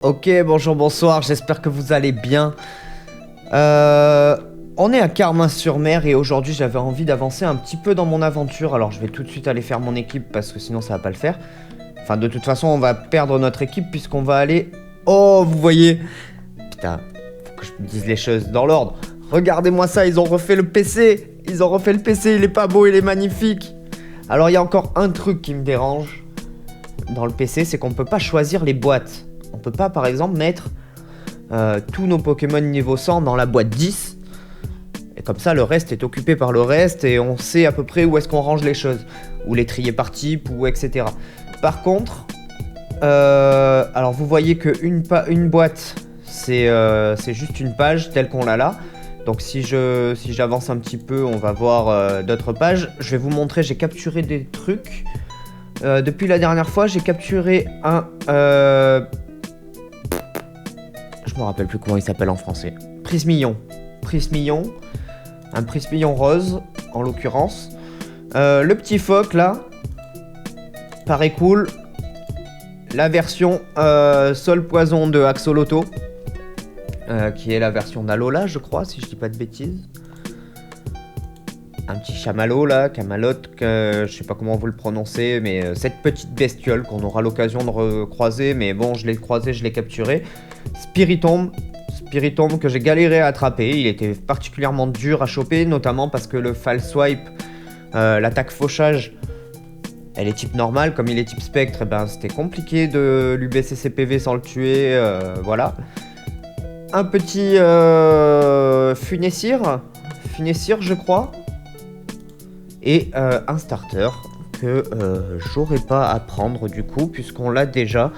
Ok, bonjour, bonsoir, j'espère que vous allez bien. On est à Carmin-sur-Mer et aujourd'hui j'avais envie d'avancer un petit peu dans mon aventure. Alors je vais tout de suite aller faire mon équipe parce que sinon ça va pas le faire. Enfin de toute façon on va perdre notre équipe puisqu'on va aller... Oh vous voyez. Putain, faut que je me dise les choses dans l'ordre. Regardez-moi ça, ils ont refait le PC. Ils ont refait le PC, il est pas beau, il est magnifique. Alors il y a encore un truc qui me dérange dans le PC, c'est qu'on peut pas choisir les boîtes. On peut pas par exemple mettre tous nos Pokémon niveau 100 dans la boîte 10. Et comme ça le reste est occupé par le reste et on sait à peu près où est-ce qu'on range les choses. Ou les trier par type ou etc. Par contre, alors vous voyez que une boîte c'est juste une page telle qu'on l'a là. Donc si j'avance un petit peu on va voir d'autres pages. Je vais vous montrer, j'ai capturé des trucs. Depuis la dernière fois j'ai capturé un... Je me rappelle plus comment il s'appelle en français. Prismillon. Prismillon. Un Prismillon rose, en l'occurrence. Le petit phoque, là. Paraît cool. La version Sol Poison de Axolotl. Qui est la version d'Alola, je crois, si je dis pas de bêtises. Un petit chamallow, là. Camalote, je sais pas comment vous le prononcez. Mais cette petite bestiole qu'on aura l'occasion de recroiser. Mais bon, je l'ai croisé, je l'ai capturé. Spiritomb que j'ai galéré à attraper, il était particulièrement dur à choper, notamment parce que le False Swipe, l'attaque fauchage, elle est type normal, comme il est type spectre, et ben c'était compliqué de lui baisser ses PV sans le tuer, voilà. Un petit Funessir je crois, et un starter que j'aurais pas à prendre du coup, puisqu'on l'a déjà.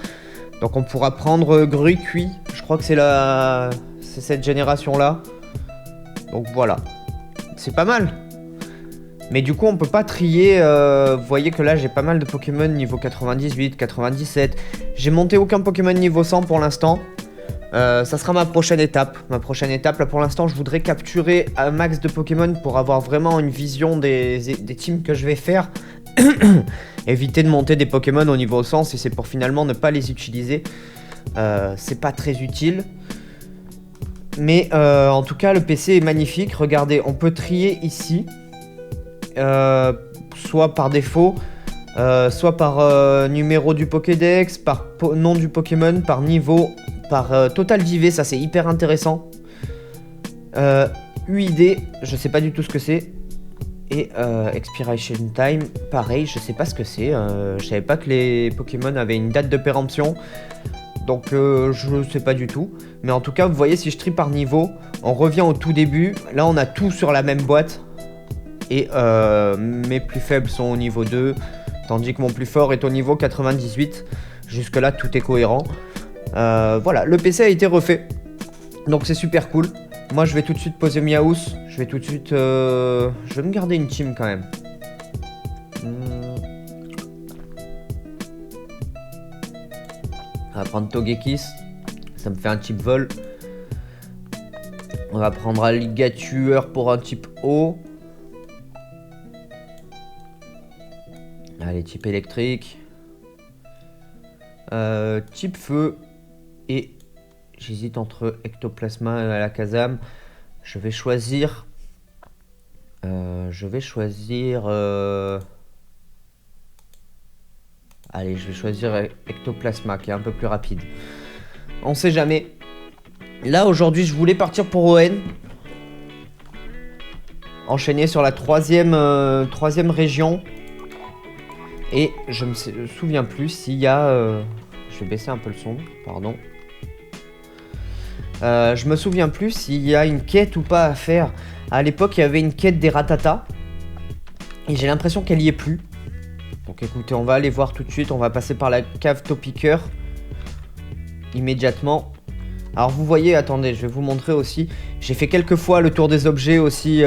Donc on pourra prendre Gruicui, je crois que c'est cette génération là. Donc voilà, c'est pas mal. Mais du coup on peut pas trier, vous voyez que là j'ai pas mal de Pokémon niveau 98, 97. J'ai monté aucun Pokémon niveau 100 pour l'instant. Ça sera ma prochaine étape. Ma prochaine étape, là pour l'instant je voudrais capturer un max de Pokémon pour avoir vraiment une vision des teams que je vais faire. Éviter de monter des Pokémon au niveau 100 si c'est pour finalement ne pas les utiliser. C'est pas très utile. Mais en tout cas le PC est magnifique. Regardez, on peut trier ici. Soit par défaut, soit par numéro du Pokédex, par nom du Pokémon, par niveau, par total d'IV, ça c'est hyper intéressant. UID, je sais pas du tout ce que c'est. Et Expiration Time, pareil, je sais pas ce que c'est. Je savais pas que les Pokémon avaient une date de péremption. Donc je sais pas du tout. Mais en tout cas, vous voyez, si je trie par niveau, on revient au tout début. Là, on a tout sur la même boîte. Et mes plus faibles sont au niveau 2. Tandis que mon plus fort est au niveau 98. Jusque là, tout est cohérent. Voilà, le PC a été refait. Donc c'est super cool. Moi je vais tout de suite poser Miaus. Je vais tout de suite... Je vais me garder une team quand même. On va prendre Togekiss. Ça me fait un type vol. On va prendre Alligatueur pour un type eau. Allez, type électrique. Type feu. Et... j'hésite entre Ectoplasma et Alakazam. Je vais choisir... Allez, je vais choisir Ectoplasma qui est un peu plus rapide. On sait jamais. Là, aujourd'hui, je voulais partir pour ON. Enchaîner sur la troisième région. Et je me souviens plus s'il y a... je vais baisser un peu le son, pardon. Je me souviens plus s'il y a une quête ou pas à faire. À l'époque, il y avait une quête des Rattata. Et j'ai l'impression qu'elle y est plus. Donc écoutez, on va aller voir tout de suite. On va passer par la cave Topiqueur. Immédiatement. Alors vous voyez, attendez, je vais vous montrer aussi. J'ai fait quelques fois le tour des objets aussi.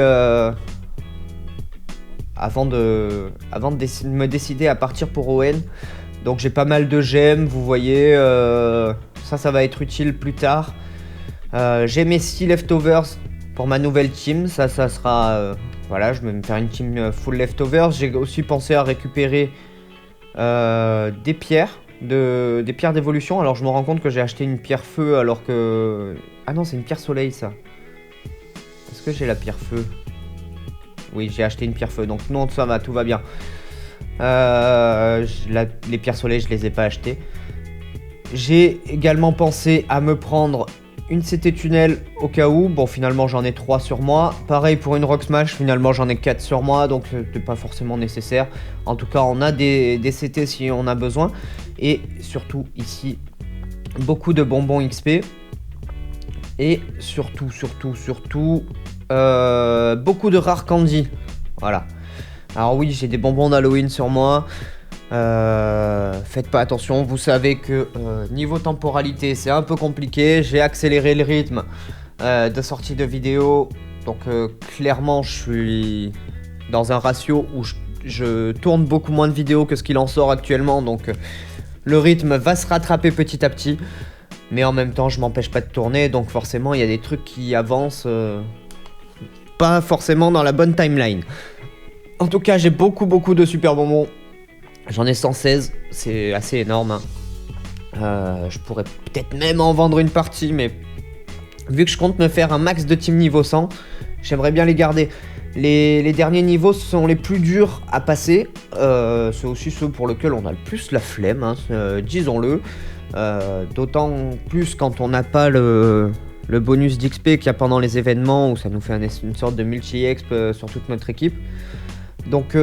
Avant de me décider à partir pour ON. Donc j'ai pas mal de gemmes, vous voyez. Ça va être utile plus tard. J'ai mes 6 leftovers pour ma nouvelle team, ça sera... voilà, je vais me faire une team full leftovers. J'ai aussi pensé à récupérer des pierres des pierres d'évolution. Alors je me rends compte que j'ai acheté une pierre feu alors que... Ah non, c'est une pierre soleil ça. Est-ce que j'ai la pierre feu? Oui, j'ai acheté une pierre feu, donc non, ça va, tout va bien. Les pierres soleil, je les ai pas achetées. J'ai également pensé à me prendre une CT tunnel au cas où. Bon, finalement, j'en ai 3 sur moi. Pareil pour une Rock Smash, finalement, j'en ai 4 sur moi, donc c'est pas forcément nécessaire. En tout cas, on a des CT si on a besoin. Et surtout, ici, beaucoup de bonbons XP. Et surtout, beaucoup de rares candy. Voilà. Alors oui, j'ai des bonbons d'Halloween sur moi. Faites pas attention, vous savez que niveau temporalité c'est un peu compliqué. J'ai accéléré le rythme de sortie de vidéos. Donc clairement je suis dans un ratio où je tourne beaucoup moins de vidéos que ce qu'il en sort actuellement. Donc le rythme va se rattraper petit à petit. Mais en même temps je m'empêche pas de tourner. Donc forcément il y a des trucs qui avancent pas forcément dans la bonne timeline. En tout cas j'ai beaucoup de super bonbons. J'en ai 116, c'est assez énorme. Hein. Je pourrais peut-être même en vendre une partie, mais vu que je compte me faire un max de team niveau 100, j'aimerais bien les garder. Les derniers niveaux sont les plus durs à passer. C'est aussi ceux pour lesquels on a le plus la flemme, hein, disons-le. D'autant plus quand on n'a pas le bonus d'XP qu'il y a pendant les événements, où ça nous fait une sorte de multi-exp sur toute notre équipe. Donc...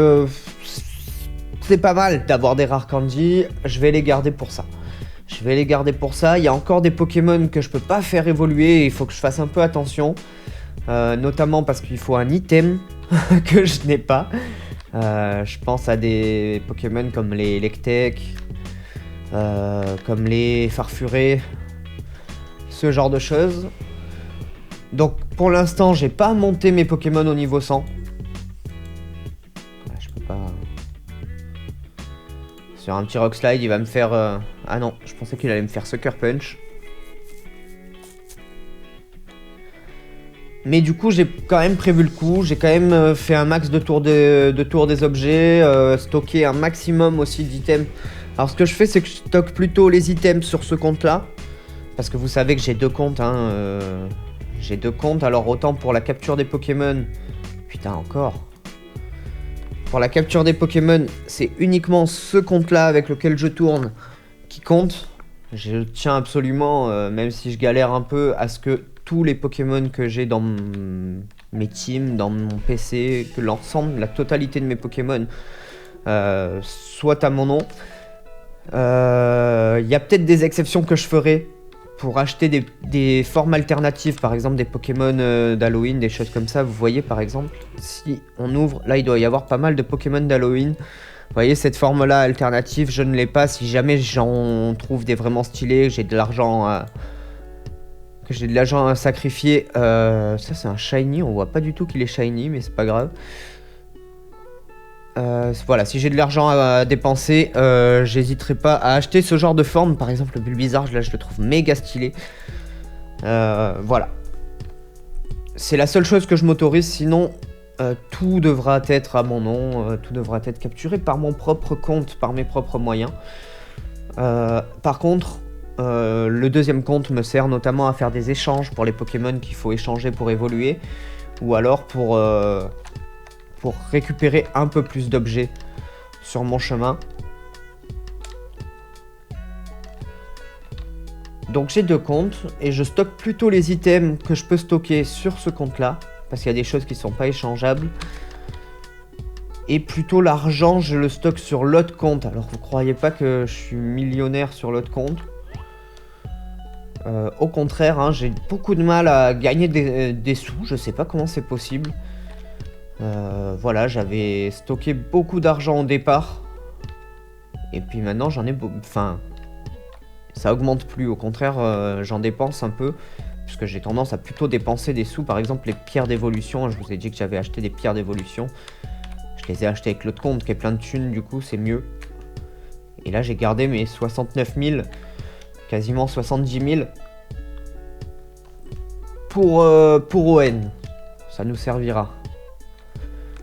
c'est pas mal d'avoir des rares candy, je vais les garder pour ça. Il y a encore des Pokémon que je peux pas faire évoluer et il faut que je fasse un peu attention. Notamment parce qu'il faut un item que je n'ai pas. Je pense à des Pokémon comme les Electek, comme les Farfurés, ce genre de choses. Donc pour l'instant, j'ai pas monté mes Pokémon au niveau 100. Je peux pas... Sur un petit Rock Slide, il va me faire... Ah non, je pensais qu'il allait me faire Sucker Punch. Mais du coup, j'ai quand même prévu le coup. J'ai quand même fait un max de tours des objets. Stocké un maximum aussi d'items. Alors ce que je fais, c'est que je stocke plutôt les items sur ce compte-là. Parce que vous savez que j'ai 2 comptes. Hein, j'ai 2 comptes. Alors autant pour la capture des Pokémon... Putain, encore... Pour la capture des Pokémon, c'est uniquement ce compte-là avec lequel je tourne qui compte. Je tiens absolument, même si je galère un peu, à ce que tous les Pokémon que j'ai dans mes teams, dans mon PC, que l'ensemble, la totalité de mes Pokémon soient à mon nom. Il y a peut-être des exceptions que je ferai pour acheter des formes alternatives, par exemple des Pokémon d'Halloween, des choses comme ça. Vous voyez par exemple, si on ouvre, là il doit y avoir pas mal de Pokémon d'Halloween. Vous voyez cette forme là alternative, je ne l'ai pas. Si jamais j'en trouve des vraiment stylés, j'ai de l'argent à sacrifier. Ça c'est un shiny, on voit pas du tout qu'il est shiny, mais c'est pas grave. Voilà, si j'ai de l'argent à dépenser, j'hésiterai pas à acheter ce genre de forme. Par exemple, le Bulbizarre, là, je le trouve méga stylé. Voilà. C'est la seule chose que je m'autorise, sinon tout devra être à mon nom, tout devra être capturé par mon propre compte, par mes propres moyens. Par contre, le deuxième compte me sert notamment à faire des échanges pour les Pokémon qu'il faut échanger pour évoluer, ou alors pour récupérer un peu plus d'objets sur mon chemin. Donc j'ai 2 comptes et je stocke plutôt les items que je peux stocker sur ce compte là, parce qu'il y a des choses qui ne sont pas échangeables. Et plutôt l'argent, je le stocke sur l'autre compte. Alors vous croyez pas que je suis millionnaire sur l'autre compte. Au contraire, hein, j'ai beaucoup de mal à gagner des sous, je sais pas comment c'est possible. Voilà, j'avais stocké beaucoup d'argent au départ. Et puis maintenant j'en ai... Enfin, ça augmente plus, au contraire, j'en dépense un peu. Puisque j'ai tendance à plutôt dépenser des sous. Par exemple, les pierres d'évolution, je vous ai dit que j'avais acheté des pierres d'évolution. Je les ai achetées avec l'autre compte qui est plein de thunes, du coup c'est mieux. Et là j'ai gardé mes 69 000, quasiment 70 000. Pour ON, ça nous servira.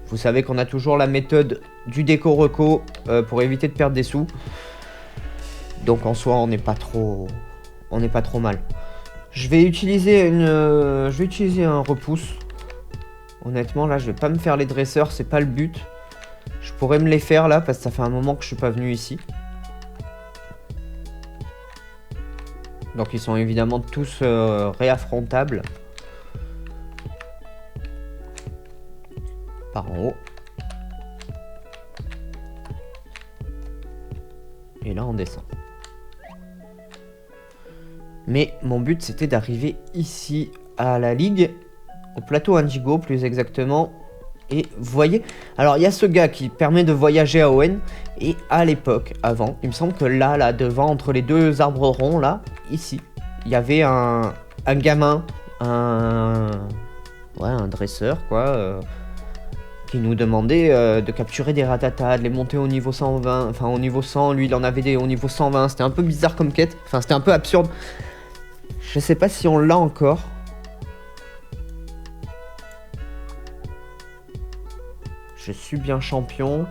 Vous savez qu'on a toujours la méthode du déco reco pour éviter de perdre des sous. Donc en soi, on n'est pas trop mal. Je vais utiliser un repousse. Honnêtement, là, je vais pas me faire les dresseurs, c'est pas le but. Je pourrais me les faire là, parce que ça fait un moment que je suis pas venu ici. Donc ils sont évidemment tous réaffrontables. Par en haut. Et là, on descend. Mais mon but, c'était d'arriver ici, à la ligue, au plateau Indigo, plus exactement. Et vous voyez, alors il y a ce gars qui permet de voyager à Owen. Et à l'époque, avant, il me semble que là, devant, entre les deux arbres ronds, là, ici, il y avait un gamin, un dresseur, quoi, qui nous demandait de capturer des ratatas, de les monter au niveau 120, enfin au niveau 100, lui il en avait des au niveau 120, c'était un peu bizarre comme quête, enfin c'était un peu absurde. Je sais pas si on l'a encore. Je suis bien champion.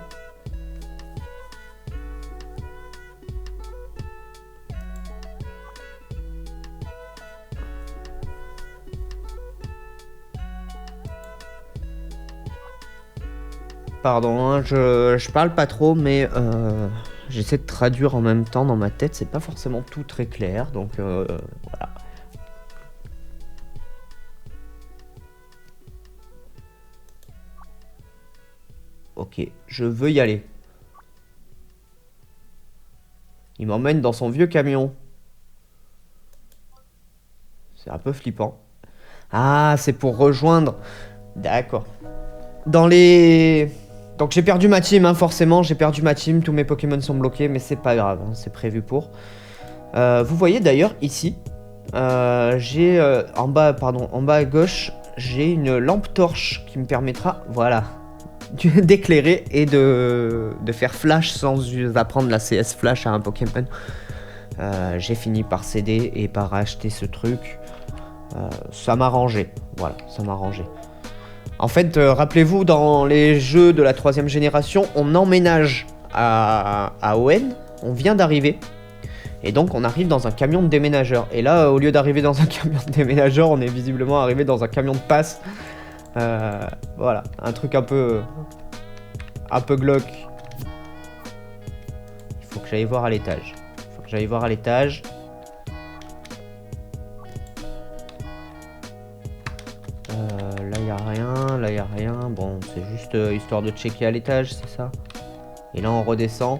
Pardon, hein, je parle pas trop, mais j'essaie de traduire en même temps dans ma tête. C'est pas forcément tout très clair, donc voilà. Ok, je veux y aller. Il m'emmène dans son vieux camion. C'est un peu flippant. Ah, c'est pour rejoindre. D'accord. Dans les... Donc j'ai perdu ma team, hein, forcément, j'ai perdu ma team, tous mes Pokémon sont bloqués, mais c'est pas grave, hein, c'est prévu pour. Vous voyez d'ailleurs ici, j'ai en bas à gauche, j'ai une lampe torche qui me permettra, voilà, d'éclairer et de faire flash sans apprendre la CS flash à un Pokémon. J'ai fini par céder et par acheter ce truc. Ça m'a arrangé, voilà, ça m'a arrangé. En fait, rappelez-vous, dans les jeux de la 3e génération, on emménage à Owen, on vient d'arriver, et donc on arrive dans un camion de déménageur. Et là, au lieu d'arriver dans un camion de déménageur, on est visiblement arrivé dans un camion de passe. Voilà, un truc un peu glauque. Il faut que j'aille voir à l'étage. Là, y a rien. Bon, c'est juste histoire de checker à l'étage, c'est ça. Et là, on redescend.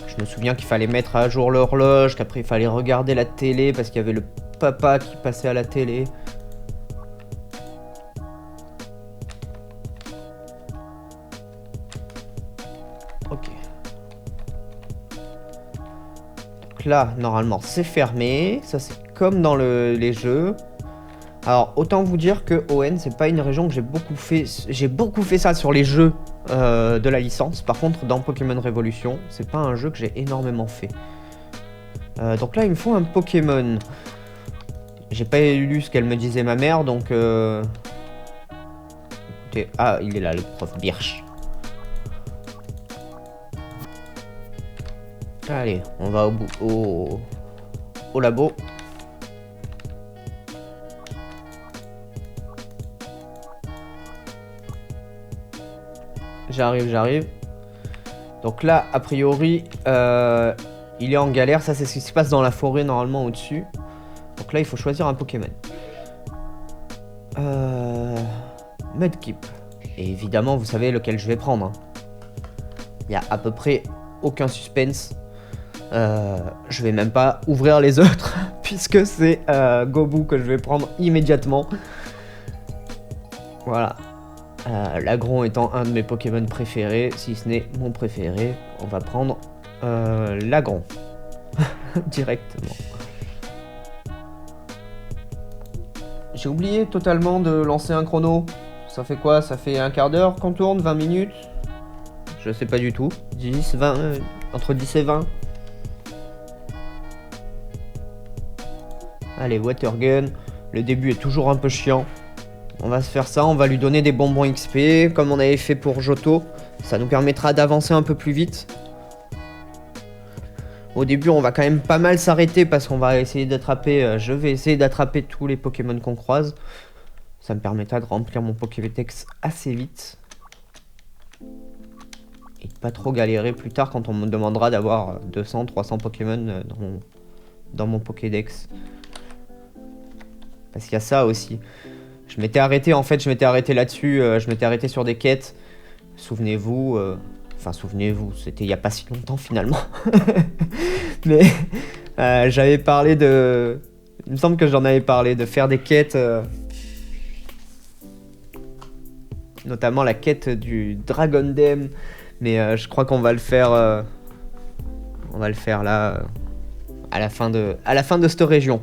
Je me souviens qu'il fallait mettre à jour l'horloge, qu'après, il fallait regarder la télé parce qu'il y avait le papa qui passait à la télé. Ok. Donc là, normalement, c'est fermé. Ça, c'est comme dans les jeux. Alors, autant vous dire que Owen, c'est pas une région que j'ai beaucoup fait. J'ai beaucoup fait ça sur les jeux de la licence. Par contre, dans Pokémon Révolution, c'est pas un jeu que j'ai énormément fait. Donc là, il me faut un Pokémon. J'ai pas lu ce qu'elle me disait ma mère, donc... Écoutez, ah, il est là, le prof Birch. Allez, on va au labo. J'arrive. Donc là, a priori, il est en galère. Ça, c'est ce qui se passe dans la forêt, normalement, au-dessus. Donc là, il faut choisir un Pokémon. Mudkip. Et évidemment, vous savez lequel je vais prendre. Hein. Il n'y a à peu près aucun suspense. Je vais même pas ouvrir les autres, puisque c'est Gobu que je vais prendre immédiatement. Voilà. Lagron étant un de mes Pokémon préférés, si ce n'est mon préféré, on va prendre Lagron directement. J'ai oublié totalement de lancer un chrono. Ça fait quoi? Ça fait un quart d'heure qu'on tourne? 20 minutes? Je sais pas du tout. 10, 20, entre 10 et 20. Allez, Watergun. Le début est toujours un peu chiant. On va se faire ça, on va lui donner des bonbons XP, comme on avait fait pour Johto. Ça nous permettra d'avancer un peu plus vite. Au début, on va quand même pas mal s'arrêter parce qu'on va essayer d'attraper... je vais essayer d'attraper tous les Pokémon qu'on croise. Ça me permettra de remplir mon Pokédex assez vite. Et de pas trop galérer plus tard quand on me demandera d'avoir 200, 300 Pokémon dans mon Pokédex. Parce qu'il y a ça aussi. Je m'étais arrêté, en fait, je m'étais arrêté là-dessus. Je m'étais arrêté sur des quêtes. Souvenez-vous... Enfin, souvenez-vous, c'était il n'y a pas si longtemps finalement. Mais j'avais parlé de... Il me semble que j'en avais parlé, de faire des quêtes... notamment la quête du Dragon Dam. Mais je crois qu'on va le faire... on va le faire là... à la fin de cette région.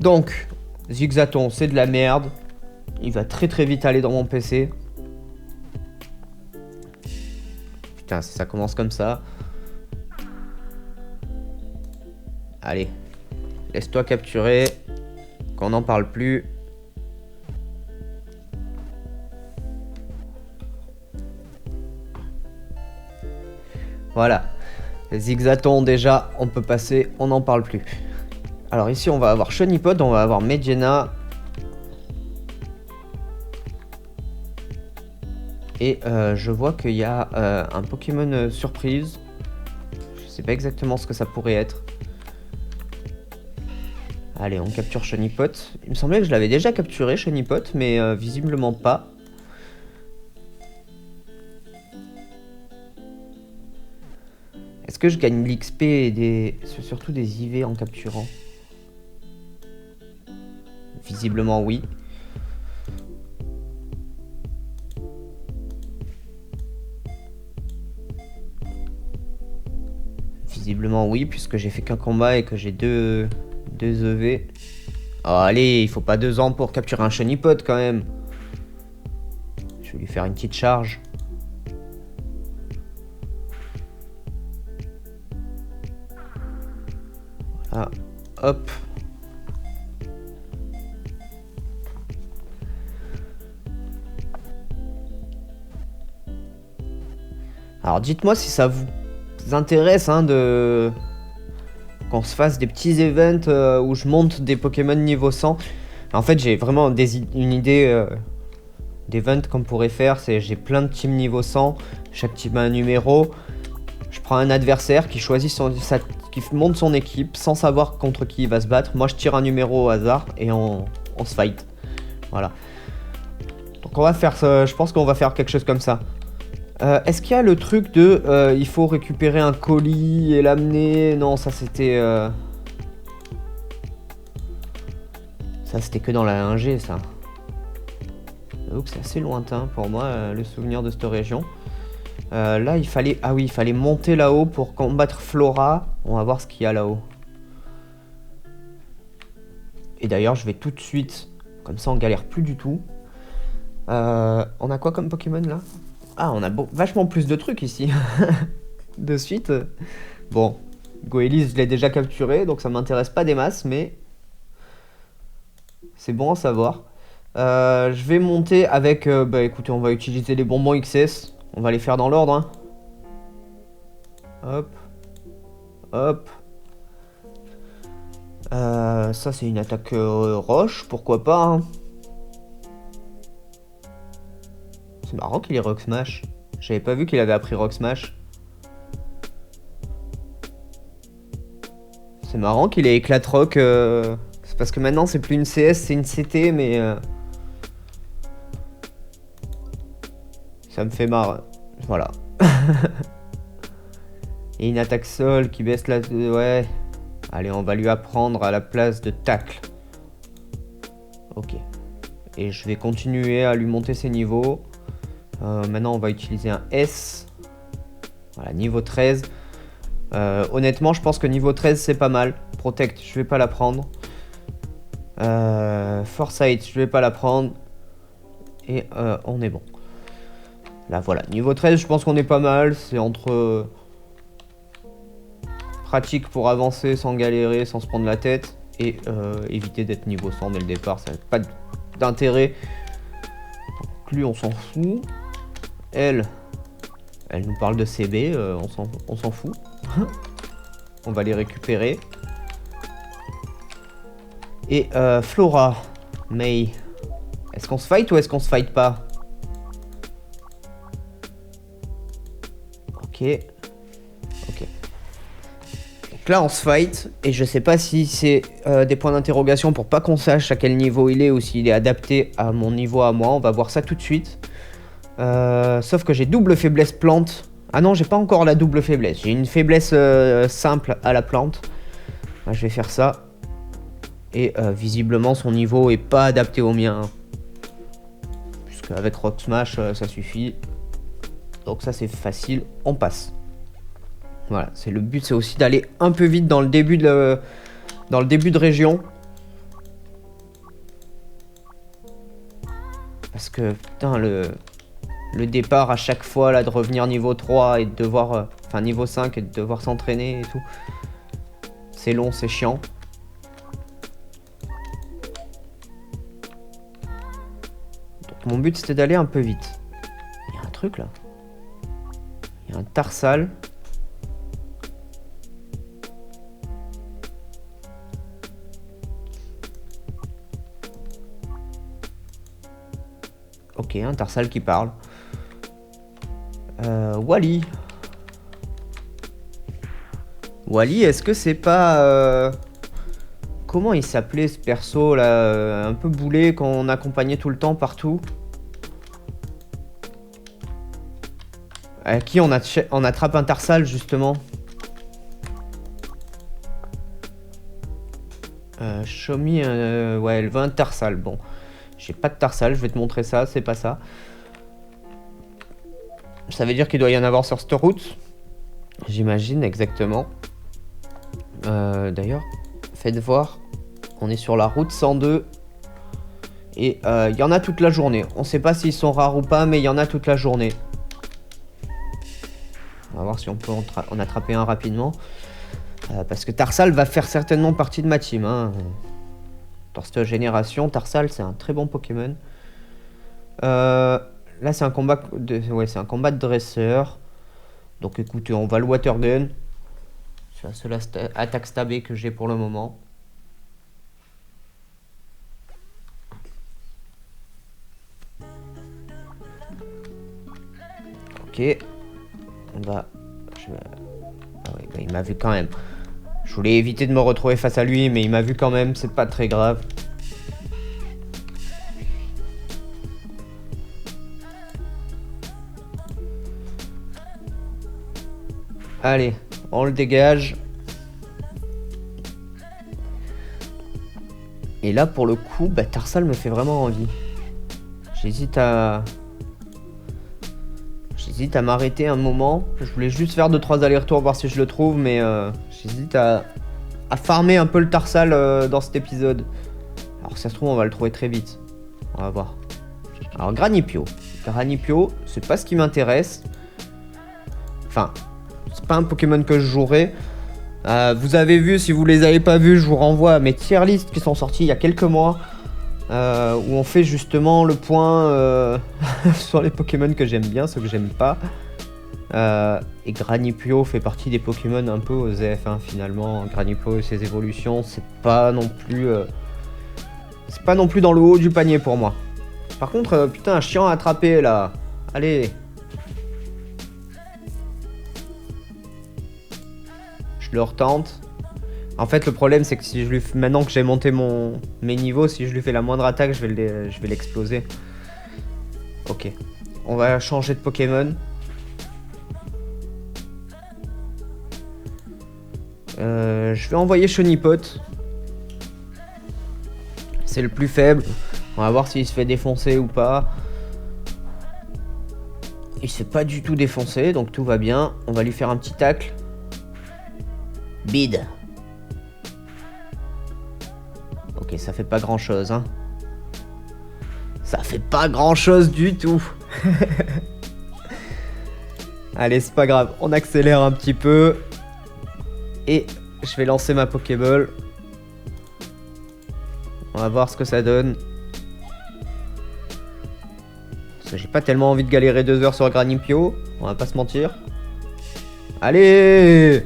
Donc, Zigzaton, c'est de la merde. Il va très très vite aller dans mon PC. Putain, si ça commence comme ça. Allez. Laisse-toi capturer. Qu'on n'en parle plus. Voilà. Zigzaton, déjà, on peut passer. On n'en parle plus. Alors ici, on va avoir Chonipod, on va avoir Medjena. Et je vois qu'il y a un Pokémon surprise. Je sais pas exactement ce que ça pourrait être. Allez, on capture Chonipod. Il me semblait que je l'avais déjà capturé, Chonipod, mais visiblement pas. Est-ce que je gagne l'XP et surtout des IV en capturant? Visiblement oui. Visiblement oui, puisque j'ai fait qu'un combat et que j'ai deux EV. Oh, allez, il faut pas 2 ans pour capturer un Chonipod quand même. Je vais lui faire une petite charge. Voilà, hop. Alors dites-moi si ça vous intéresse hein, qu'on se fasse des petits events où je monte des Pokémon niveau 100. En fait j'ai vraiment une idée d'event qu'on pourrait faire. C'est j'ai plein de teams niveau 100. Chaque team a un numéro. Je prends un adversaire qui choisit qui monte son équipe sans savoir contre qui il va se battre. Moi je tire un numéro au hasard et on se fight. Voilà. Donc on va faire ça. Je pense qu'on va faire quelque chose comme ça. Est-ce qu'il y a le truc de il faut récupérer un colis et l'amener? Non, ça c'était... Ça c'était que dans la 1G ça. J'avoue que c'est assez lointain pour moi le souvenir de cette région. Là il fallait... Ah oui, il fallait monter là-haut pour combattre Flora. On va voir ce qu'il y a là-haut. Et d'ailleurs je vais tout de suite... Comme ça on galère plus du tout. On a quoi comme Pokémon là? Ah, on a vachement plus de trucs ici. De suite. Bon, Goélis, je l'ai déjà capturé, donc ça m'intéresse pas des masses, mais... C'est bon à savoir. Je vais monter avec... bah écoutez, on va utiliser les bonbons XS. On va les faire dans l'ordre. Hein. Hop. Hop. Ça, c'est une attaque roche, pourquoi pas. Hein. C'est marrant qu'il ait Rock Smash. J'avais pas vu qu'il avait appris Rock Smash. C'est marrant qu'il ait Éclat Rock. C'est parce que maintenant c'est plus une CS, c'est une CT, mais... Ça me fait marre. Voilà. Et une attaque sol qui baisse la... Ouais. Allez, on va lui apprendre à la place de tacle. Ok. Et je vais continuer à lui monter ses niveaux. Maintenant on va utiliser un S. Voilà, niveau 13. Honnêtement je pense que niveau 13 c'est pas mal. Protect, je vais pas la prendre. Foresight, je vais pas la prendre. Et on est bon. Là voilà, niveau 13 je pense qu'on est pas mal. C'est entre pratique pour avancer sans galérer, sans se prendre la tête. Et éviter d'être niveau 100 dès le départ, ça n'a pas d'intérêt. Donc lui on s'en fout. Elle nous parle de CB, on s'en fout. On va les récupérer. Et Flora, May. Est-ce qu'on se fight ou est-ce qu'on se fight pas? Ok. Ok. Donc là on se fight. Et je sais pas si c'est des points d'interrogation pour pas qu'on sache à quel niveau il est ou s'il est adapté à mon niveau à moi. On va voir ça tout de suite. Sauf que j'ai double faiblesse plante. Ah non, j'ai pas encore la double faiblesse. J'ai une faiblesse simple à la plante. Là, je vais faire ça. Et visiblement son niveau est pas adapté au mien. Puisque avec Rock Smash ça suffit. Donc ça c'est facile, on passe. Voilà, c'est le but, c'est aussi d'aller un peu vite dans le début de région. Parce que putain le départ à chaque fois là de revenir niveau 3 et de devoir enfin niveau 5 et de devoir s'entraîner et tout. C'est long, c'est chiant. Mon but c'était d'aller un peu vite. Il y a un truc là. Il y a un tarsal. Ok, un tarsal qui parle. Wally. Wally, est-ce que c'est pas... Comment il s'appelait ce perso là, un peu boulé qu'on accompagnait tout le temps partout? À qui on attrape un tarsal justement? Show me, ouais, elle veut un tarsal. Bon, j'ai pas de tarsal, je vais te montrer ça, c'est pas ça. Ça veut dire qu'il doit y en avoir sur cette route. J'imagine exactement. D'ailleurs, faites voir. On est sur la route 102. Et il y en a toute la journée. On sait pas s'ils sont rares ou pas, mais il y en a toute la journée. On va voir si on peut en attraper un rapidement. Parce que Tarsal va faire certainement partie de ma team. Hein. Dans cette génération, Tarsal, c'est un très bon Pokémon. Là, c'est un combat c'est un combat de dresseur. Donc écoutez, on va le Water Gun. C'est la seule attaque stabée que j'ai pour le moment. Ok. On va... Ah ouais, bah, il m'a vu quand même. Je voulais éviter de me retrouver face à lui, mais il m'a vu quand même, c'est pas très grave. Allez, on le dégage. Et là, pour le coup, bah, Tarsal me fait vraiment envie. J'hésite à m'arrêter un moment. Je voulais juste faire 2-3 allers-retours, voir si je le trouve, mais j'hésite à farmer un peu le Tarsal dans cet épisode. Alors, ça se trouve, on va le trouver très vite. On va voir. Alors, Granipio. Granipio, c'est pas ce qui m'intéresse. Enfin, c'est pas un Pokémon que je jouerai. Vous avez vu, si vous les avez pas vus, je vous renvoie à mes tier lists qui sont sortis il y a quelques mois. Où on fait justement le point sur les Pokémon que j'aime bien, ceux que j'aime pas. Et Granipio fait partie des Pokémon un peu aux ZF1 finalement. Granipio et ses évolutions, c'est pas non plus dans le haut du panier pour moi. Par contre, putain, chiant à attraper là. Allez. Je le retente. En fait, le problème, c'est que si je lui maintenant que j'ai monté mes niveaux, si je lui fais la moindre attaque, je vais l'exploser. Ok. On va changer de Pokémon. Je vais envoyer Chonipot. C'est le plus faible. On va voir s'il se fait défoncer ou pas. Il s'est pas du tout défoncé, donc tout va bien. On va lui faire un petit tacle. Bide. Ok, ça fait pas grand chose, hein. Ça fait pas grand chose du tout. Allez, c'est pas grave. On accélère un petit peu. Et je vais lancer ma Pokéball. On va voir ce que ça donne. Parce que j'ai pas tellement envie de galérer 2 heures sur Granipio. On va pas se mentir. Allez!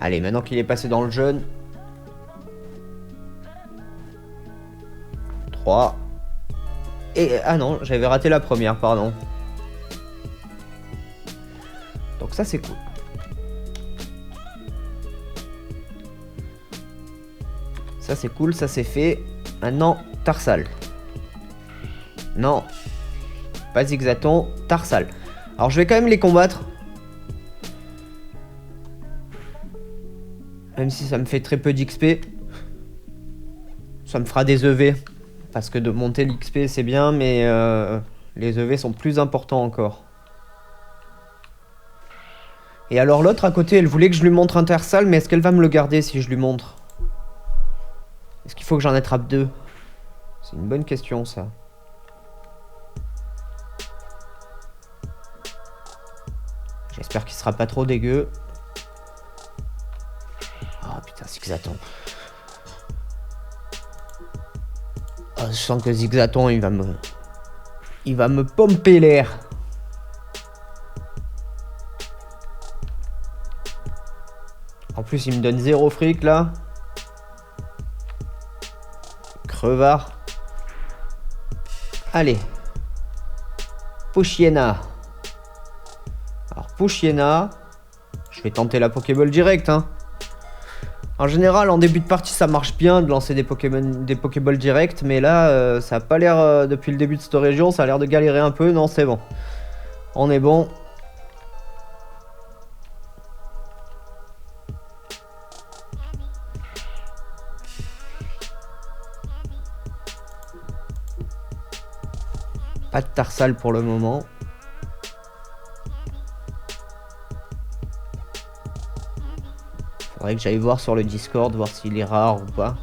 Allez, maintenant qu'il est passé dans le jaune. 3. Et... Ah non, j'avais raté la première, pardon. Donc ça, c'est cool. Ça, c'est cool, ça, c'est fait. Maintenant, Tarsal. Non. Pas Zigzaton, Tarsal. Alors, je vais quand même les combattre. Même si ça me fait très peu d'XP. Ça me fera des EV. Parce que de monter l'XP, c'est bien, mais les EV sont plus importants encore. Et alors, l'autre à côté, elle voulait que je lui montre un Tarsal, mais est-ce qu'elle va me le garder si je lui montre? Est-ce qu'il faut que j'en attrape 2? C'est une bonne question, ça. J'espère qu'il sera pas trop dégueu. Ah putain, Zigzaton. Oh, je sens que Zigzaton, il va me pomper l'air. En plus, il me donne 0 fric, là. Crevard. Allez. Pushiena. Alors, Pushiena. Je vais tenter la Pokéball direct, hein. En général, en début de partie, ça marche bien de lancer des Pokéballs directs, mais là, ça a pas l'air, depuis le début de cette région, ça a l'air de galérer un peu. Non, c'est bon. On est bon. Pas de Tarsal pour le moment. Faudrait que j'aille voir sur le Discord, voir s'il est rare ou pas.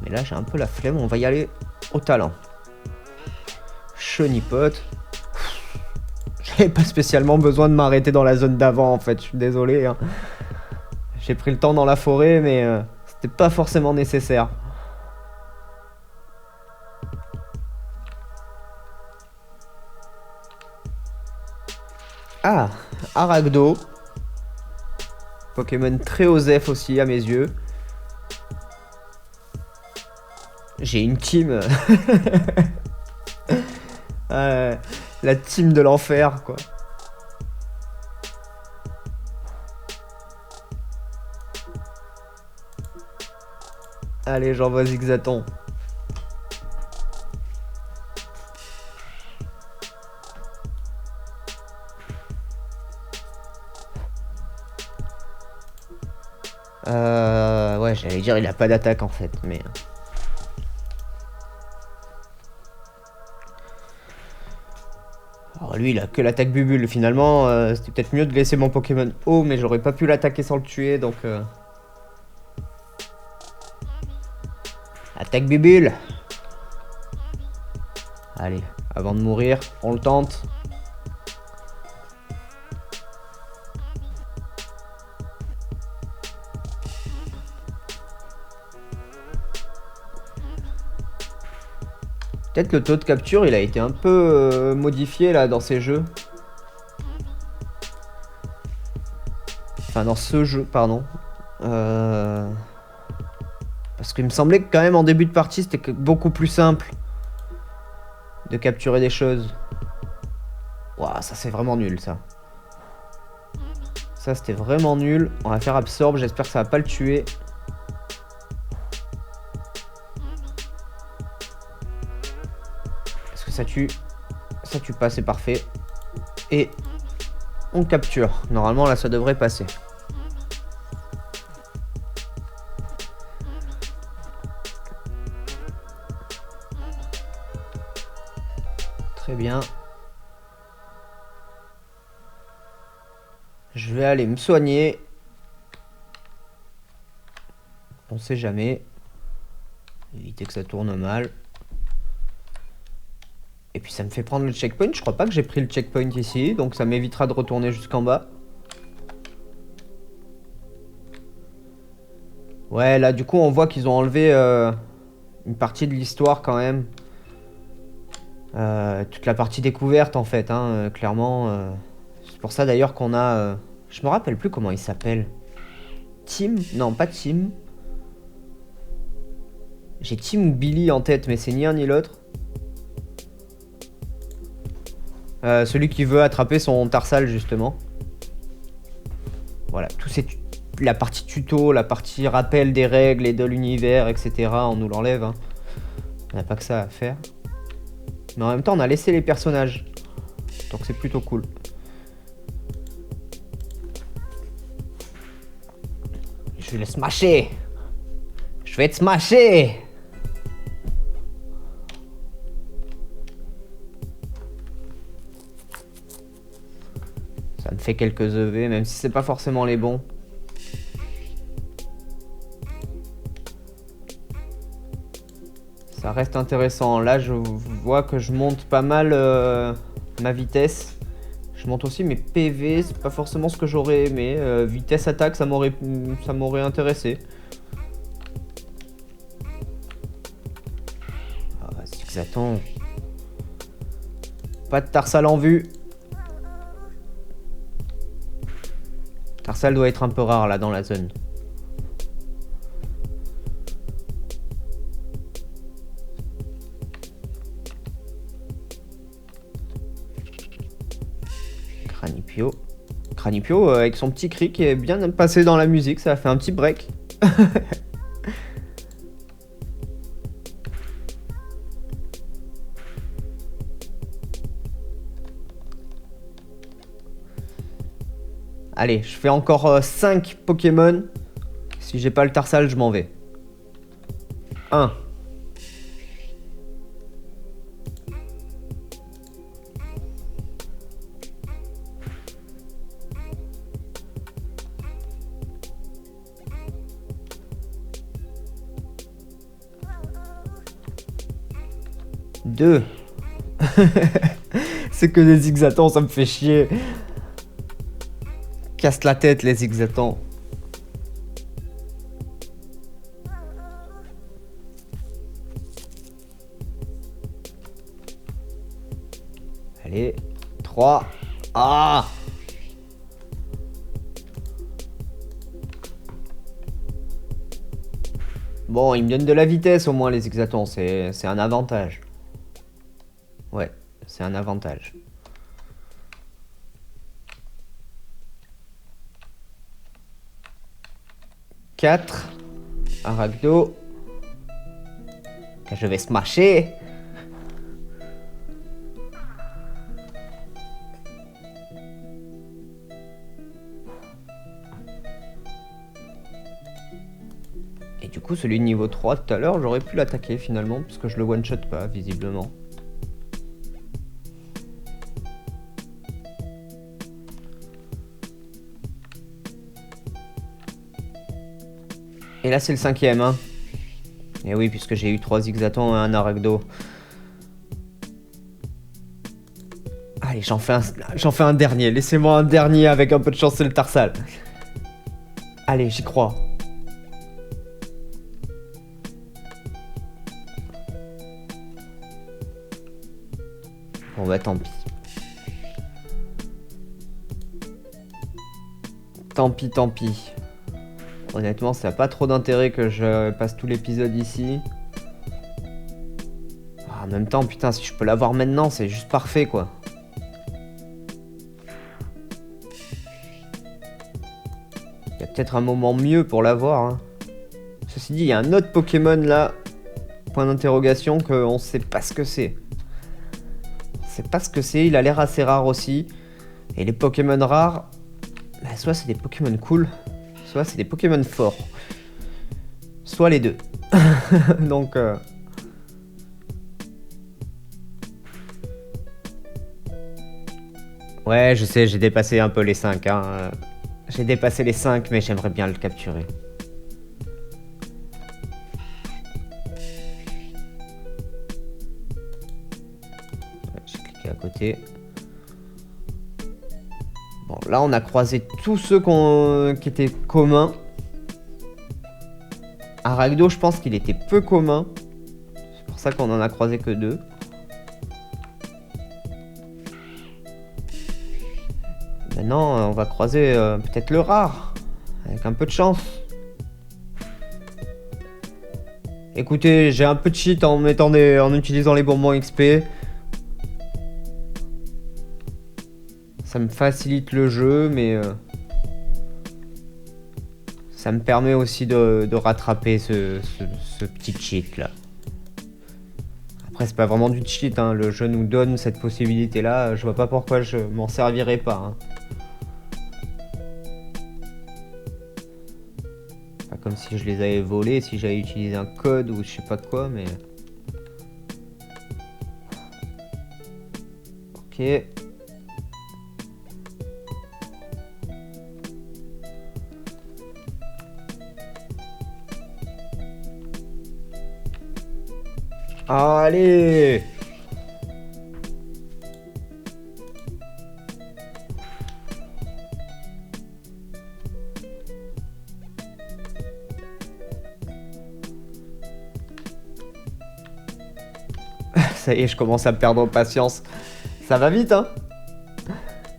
Mais là, j'ai un peu la flemme. On va y aller au talent. Chenipote. J'avais pas spécialement besoin de m'arrêter dans la zone d'avant, en fait. Je suis désolé, hein. J'ai pris le temps dans la forêt, mais c'était pas forcément nécessaire. Ah, Aragdo. Pokémon très osef aussi à mes yeux. J'ai une team. La team de l'enfer, quoi. Allez, j'envoie Zigzaton. Ouais, j'allais dire il a pas d'attaque en fait, mais... Alors lui, il a que l'attaque Bubule. Finalement, c'était peut-être mieux de laisser mon Pokémon haut, mais j'aurais pas pu l'attaquer sans le tuer, donc... Attaque Bubule. Allez, avant de mourir, on le tente. Peut-être le taux de capture, il a été un peu modifié là dans ces jeux. Enfin, dans ce jeu, pardon. Parce qu'il me semblait que quand même en début de partie, c'était beaucoup plus simple de capturer des choses. Ouah, ça c'est vraiment nul ça. Ça c'était vraiment nul. On va faire absorbe, j'espère que ça va pas le tuer. Est-ce que ça tue? Ça tue pas, c'est parfait. Et on capture. Normalement là ça devrait passer. Très bien. Je vais aller me soigner. On sait jamais. Éviter que ça tourne mal. Et puis ça me fait prendre le checkpoint. Je crois pas que j'ai pris le checkpoint ici. Donc ça m'évitera de retourner jusqu'en bas. Ouais, là du coup on voit qu'ils ont enlevé une partie de l'histoire quand même. Toute la partie découverte en fait, hein, clairement. C'est pour ça d'ailleurs qu'on a Je me rappelle plus comment il s'appelle. Tim? Non, pas Tim. J'ai Tim ou Billy en tête, mais c'est ni un ni l'autre. Celui qui veut attraper son Tarsal, justement. Voilà, la partie tuto, la partie rappel des règles et de l'univers, etc. On nous l'enlève. Hein. On n'a pas que ça à faire. Mais en même temps, on a laissé les personnages. Donc c'est plutôt cool. Je vais le smasher. Je vais te smasher. Ça me fait quelques EV, même si c'est pas forcément les bons. Ça reste intéressant. Là, je vois que je monte pas mal ma vitesse. Je monte aussi mes PV, c'est pas forcément ce que j'aurais aimé. Vitesse attaque, ça m'aurait intéressé. Ah, Zigzaton. Pas de Tarsal en vue. Tarsal doit être un peu rare là dans la zone. Cranipio. Cranipio avec son petit cri qui est bien passé dans la musique, ça a fait un petit break. Allez, je fais encore 5 Pokémon. Si j'ai pas le Tarsal, je m'en vais. 1. Deux. C'est que des Zigzatons, ça me fait chier. Casse la tête les Zigzatons. Allez, 3. Ah! Bon, ils me donnent de la vitesse au moins les Zigzatons, c'est un avantage. Ouais, c'est un avantage. Quatre. Aragdo. Que je vais smasher. Et du coup, celui de niveau 3 tout à l'heure, j'aurais pu l'attaquer finalement, parce que je le one-shot pas, visiblement. Et là, c'est le 5ème, hein. Et oui, puisque j'ai eu 3 Zigzatons et un Aragdo. Allez, j'en fais un dernier. Laissez-moi un dernier avec un peu de chance, c'est le Tarsal. Allez, j'y crois. Bon bah tant pis. Tant pis, tant pis. Honnêtement, ça n'a pas trop d'intérêt que je passe tout l'épisode ici. En même temps, putain, si je peux l'avoir maintenant, c'est juste parfait, quoi. Il y a peut-être un moment mieux pour l'avoir. Hein. Ceci dit, il y a un autre Pokémon là, point d'interrogation, qu'on sait pas ce que c'est. C'est pas ce que c'est, il a l'air assez rare aussi. Et les Pokémon rares, bah, soit c'est des Pokémon cool, soit c'est des Pokémon forts. Soit les deux. Donc... Ouais, je sais, j'ai dépassé un peu les 5. Hein. J'ai dépassé les 5, mais j'aimerais bien le capturer. J'ai cliqué à côté. Bon, là, on a croisé tous ceux qui étaient communs. Aragdo, je pense qu'il était peu commun. C'est pour ça qu'on en a croisé que 2. Maintenant, on va croiser peut-être le rare. Avec un peu de chance. Écoutez, j'ai un peu de cheat en utilisant les bonbons XP. Ça me facilite le jeu, mais ça me permet aussi de rattraper ce petit cheat là. Après, c'est pas vraiment du cheat, hein. Le jeu nous donne cette possibilité là. Je vois pas pourquoi je m'en servirais pas, hein. Pas comme si je les avais volés, si j'avais utilisé un code ou je sais pas quoi, mais... Ok. Allez! Ça y est, je commence à perdre patience. Ça va vite, hein?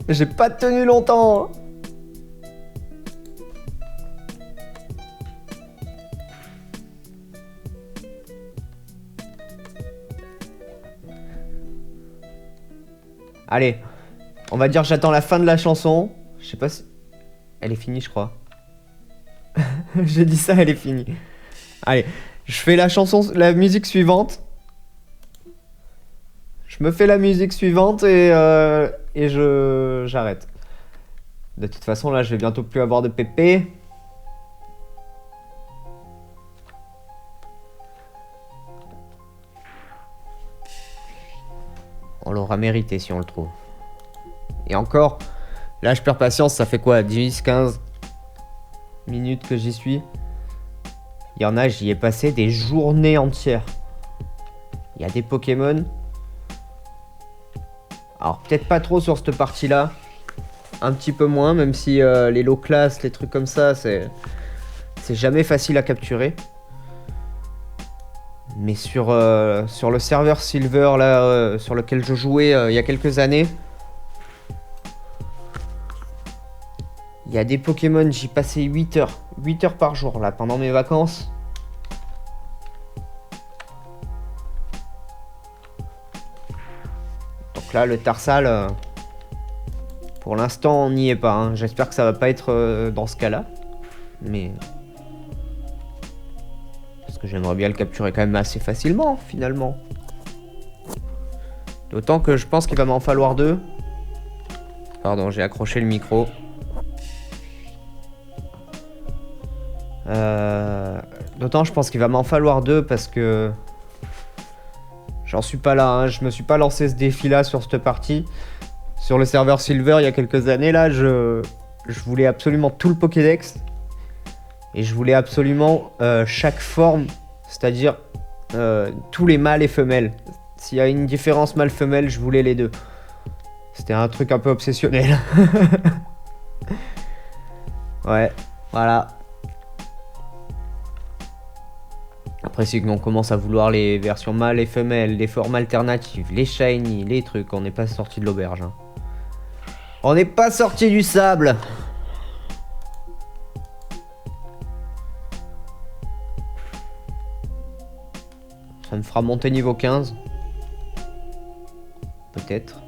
J'ai pas tenu longtemps, hein. Allez, on va dire j'attends la fin de la chanson. Je sais pas si... Elle est finie, je crois. J'ai dit ça, elle est finie. Allez, je fais la chanson, la musique suivante. Je me fais la musique suivante et j'arrête. De toute façon, là, je vais bientôt plus avoir de PP. On l'aura mérité si on le trouve. Et encore, là, je perds patience, ça fait quoi, 10, 15 minutes que j'y suis. Il y en a, j'y ai passé des journées entières. Il y a des Pokémon. Alors, peut-être pas trop sur cette partie-là. Un petit peu moins, même si les low class, les trucs comme ça, c'est jamais facile à capturer. Mais sur le serveur Silver, là, sur lequel je jouais il y a quelques années, il y a des Pokémon, j'y passais 8 heures. 8 heures par jour, là, pendant mes vacances. Donc là, le Tarsal, pour l'instant, on n'y est pas, hein. J'espère que ça va pas être dans ce cas-là. Mais... parce que j'aimerais bien le capturer quand même assez facilement, finalement. D'autant que je pense qu'il va m'en falloir 2. Pardon, j'ai accroché le micro. D'autant je pense qu'il va m'en falloir 2 parce que... j'en suis pas là, hein. Je me suis pas lancé ce défi-là sur cette partie. Sur le serveur Silver, il y a quelques années, là, je voulais absolument tout le Pokédex. Et je voulais absolument chaque forme, c'est-à-dire tous les mâles et femelles. S'il y a une différence mâle-femelle, je voulais les deux. C'était un truc un peu obsessionnel. Ouais, voilà. Après, si on commence à vouloir les versions mâles et femelles, les formes alternatives, les shiny, les trucs, on n'est pas sorti de l'auberge, hein. On n'est pas sorti du sable. Ça me fera monter niveau 15. Peut-être.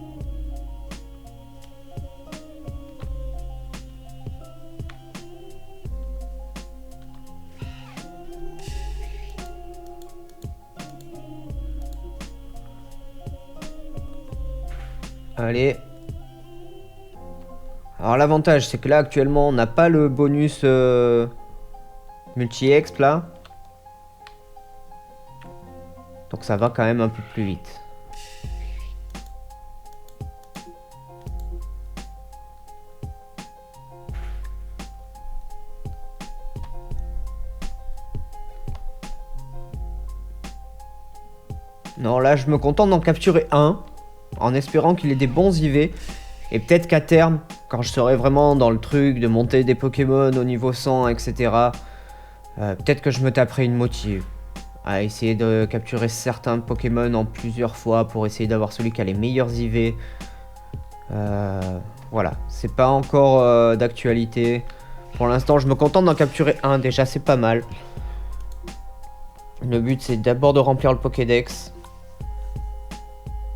Allez. Alors l'avantage c'est que là actuellement on n'a pas le bonus multi-exp là. Donc ça va quand même un peu plus vite. Non, là je me contente d'en capturer un, en espérant qu'il ait des bons IV. Et peut-être qu'à terme, quand je serai vraiment dans le truc de monter des Pokémon au niveau 100, etc. Peut-être que je me taperai une motive à essayer de capturer certains Pokémon en plusieurs fois pour essayer d'avoir celui qui a les meilleurs IV. Voilà, c'est pas encore d'actualité. Pour l'instant, je me contente d'en capturer un, déjà c'est pas mal. Le but c'est d'abord de remplir le Pokédex.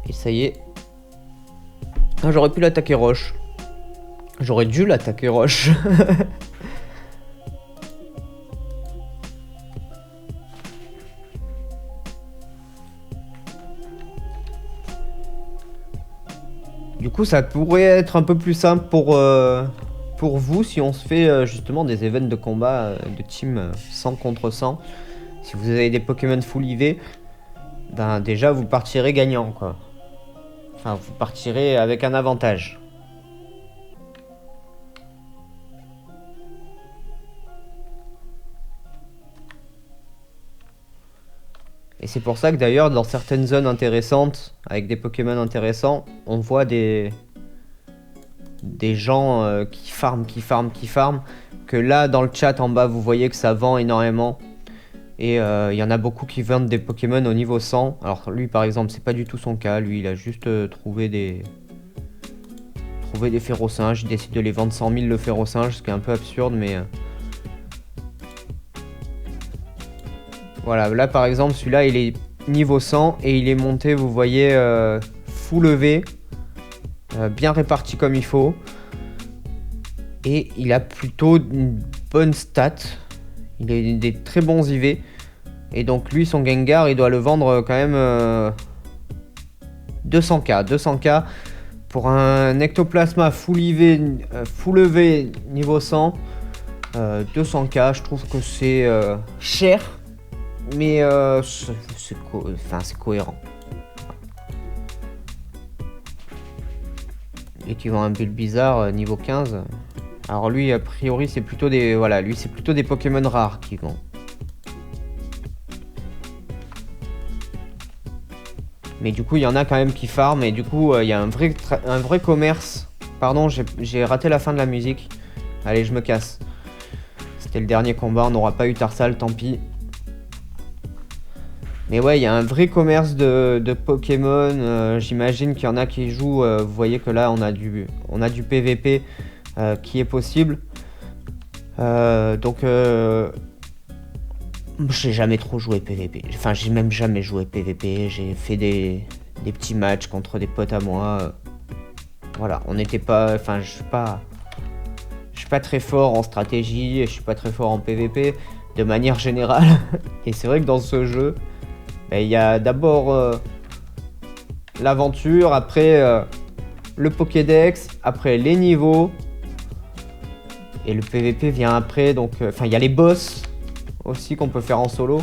Et ça y est. Ah, j'aurais pu l'attaquer Roche. J'aurais dû l'attaquer Roche. Du coup, ça pourrait être un peu plus simple pour vous si on se fait justement des events de combat de team 100 contre 100. Si vous avez des Pokémon full IV, ben déjà vous partirez gagnant quoi. Enfin, vous partirez avec un avantage. Et c'est pour ça que d'ailleurs, dans certaines zones intéressantes, avec des Pokémon intéressants, on voit des gens qui farment. Que là, dans le chat en bas, vous voyez que ça vend énormément. Et il y en a beaucoup qui vendent des Pokémon au niveau 100. Alors lui, par exemple, c'est pas du tout son cas. Lui, il a juste trouvé des Férocinges. Il décide de les vendre 100 000 le Férocinge, ce qui est un peu absurde, mais... Voilà, là par exemple, celui-là il est niveau 100 et il est monté, vous voyez, full EV, bien réparti comme il faut. Et il a plutôt une bonne stat, il a des très bons IV. Et donc lui, son Gengar, il doit le vendre quand même 200k pour un Ectoplasma full IV, full EV niveau 100. 200k, je trouve que c'est cher. Mais c'est cohérent. Et tu vends un build bizarre niveau 15. Alors lui a priori c'est plutôt des. Voilà, lui c'est plutôt des Pokémon rares qui vend. Mais du coup il y en a quand même qui farment et du coup il y a un vrai commerce. Pardon, j'ai raté la fin de la musique. Allez, je me casse. C'était le dernier combat, on n'aura pas eu Tarsal, tant pis. Mais ouais, il y a un vrai commerce de Pokémon. J'imagine qu'il y en a qui jouent. Vous voyez que là, on a du PVP qui est possible. Donc, j'ai jamais trop joué PVP. Enfin, j'ai même jamais joué PVP. J'ai fait des petits matchs contre des potes à moi. Voilà, on n'était pas. Enfin, je suis pas très fort en stratégie. Je suis pas très fort en PVP de manière générale. Et c'est vrai que dans ce jeu. Il y a d'abord l'aventure, après le Pokédex, après les niveaux. Et le PVP vient après, donc il y a les boss aussi qu'on peut faire en solo.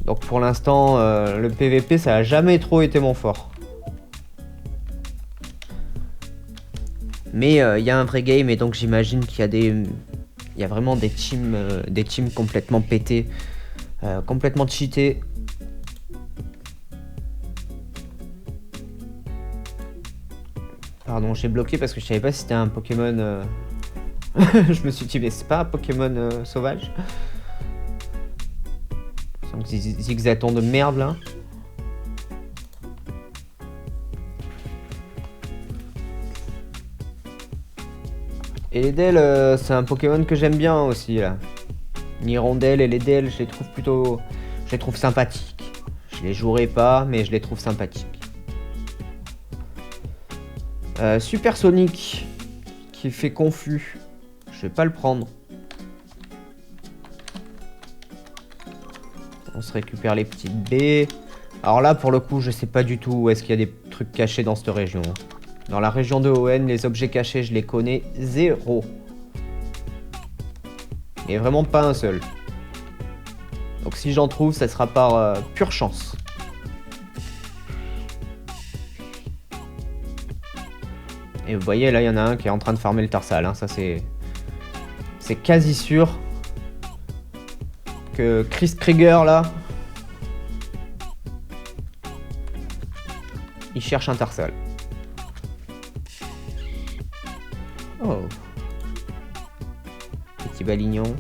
Donc pour l'instant, le PVP ça a jamais trop été mon fort. Mais il y a un vrai game et donc j'imagine qu'il y a vraiment des teams complètement pétés. Complètement cheaté. Pardon, j'ai bloqué parce que je savais pas si c'était un Pokémon. Je me suis dit, mais c'est pas un Pokémon sauvage. Donc zigzaton de merde là. Et les Dells, c'est un Pokémon que j'aime bien aussi là. Hirondelle et les Dells, je les trouve sympathiques. Je les jouerai pas, mais je les trouve sympathiques. Super Sonic, qui fait confus. Je vais pas le prendre. On se récupère les petites baies. Alors là, pour le coup, je sais pas du tout où est-ce qu'il y a des trucs cachés dans cette région. Dans la région de ON, les objets cachés, je les connais zéro. Et vraiment pas un seul. Donc si j'en trouve, ça sera par pure chance. Et vous voyez, là, il y en a un qui est en train de farmer le Tarsal. Hein. Ça, c'est quasi sûr que Chris Krieger, là, il cherche un Tarsal. Oh. Petit Balignon.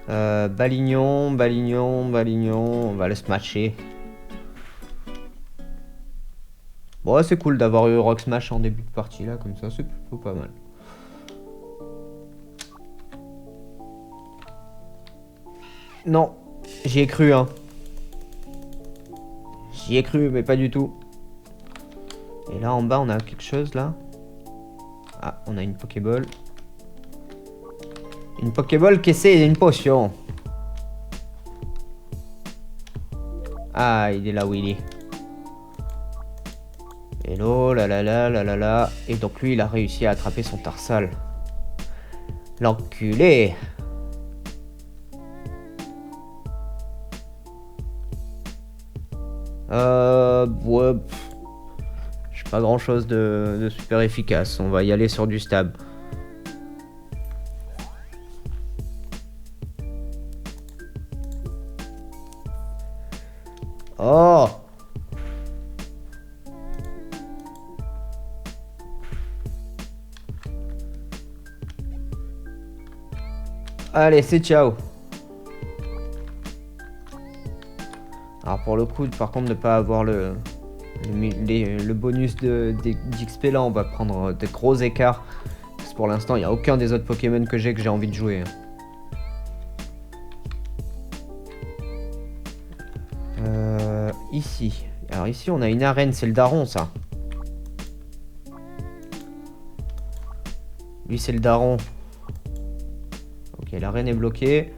Balignon, on va le smatcher. Bon, c'est cool d'avoir eu Rock Smash en début de partie là, comme ça, c'est plutôt pas mal. Non, j'y ai cru, hein. J'y ai cru, mais pas du tout. Et là, en bas, on a quelque chose, là. Ah, on a une Pokéball. Une Pokéball qui essaie une potion. Ah, il est là où il est. Hello, là là là là là là. Et donc lui, il a réussi à attraper son Tarsal. L'enculé. Ouais. J'ai pas grand chose de super efficace. On va y aller sur du stab. Oh! Allez, c'est ciao. Alors pour le coup, par contre, de pas avoir le bonus d'XP là, on va prendre des gros écarts. Parce que pour l'instant, il n'y a aucun des autres Pokémon que j'ai envie de jouer. Ici. Alors ici, on a une arène, c'est le daron ça. Lui, c'est le daron. Ok, l'arène est bloquée.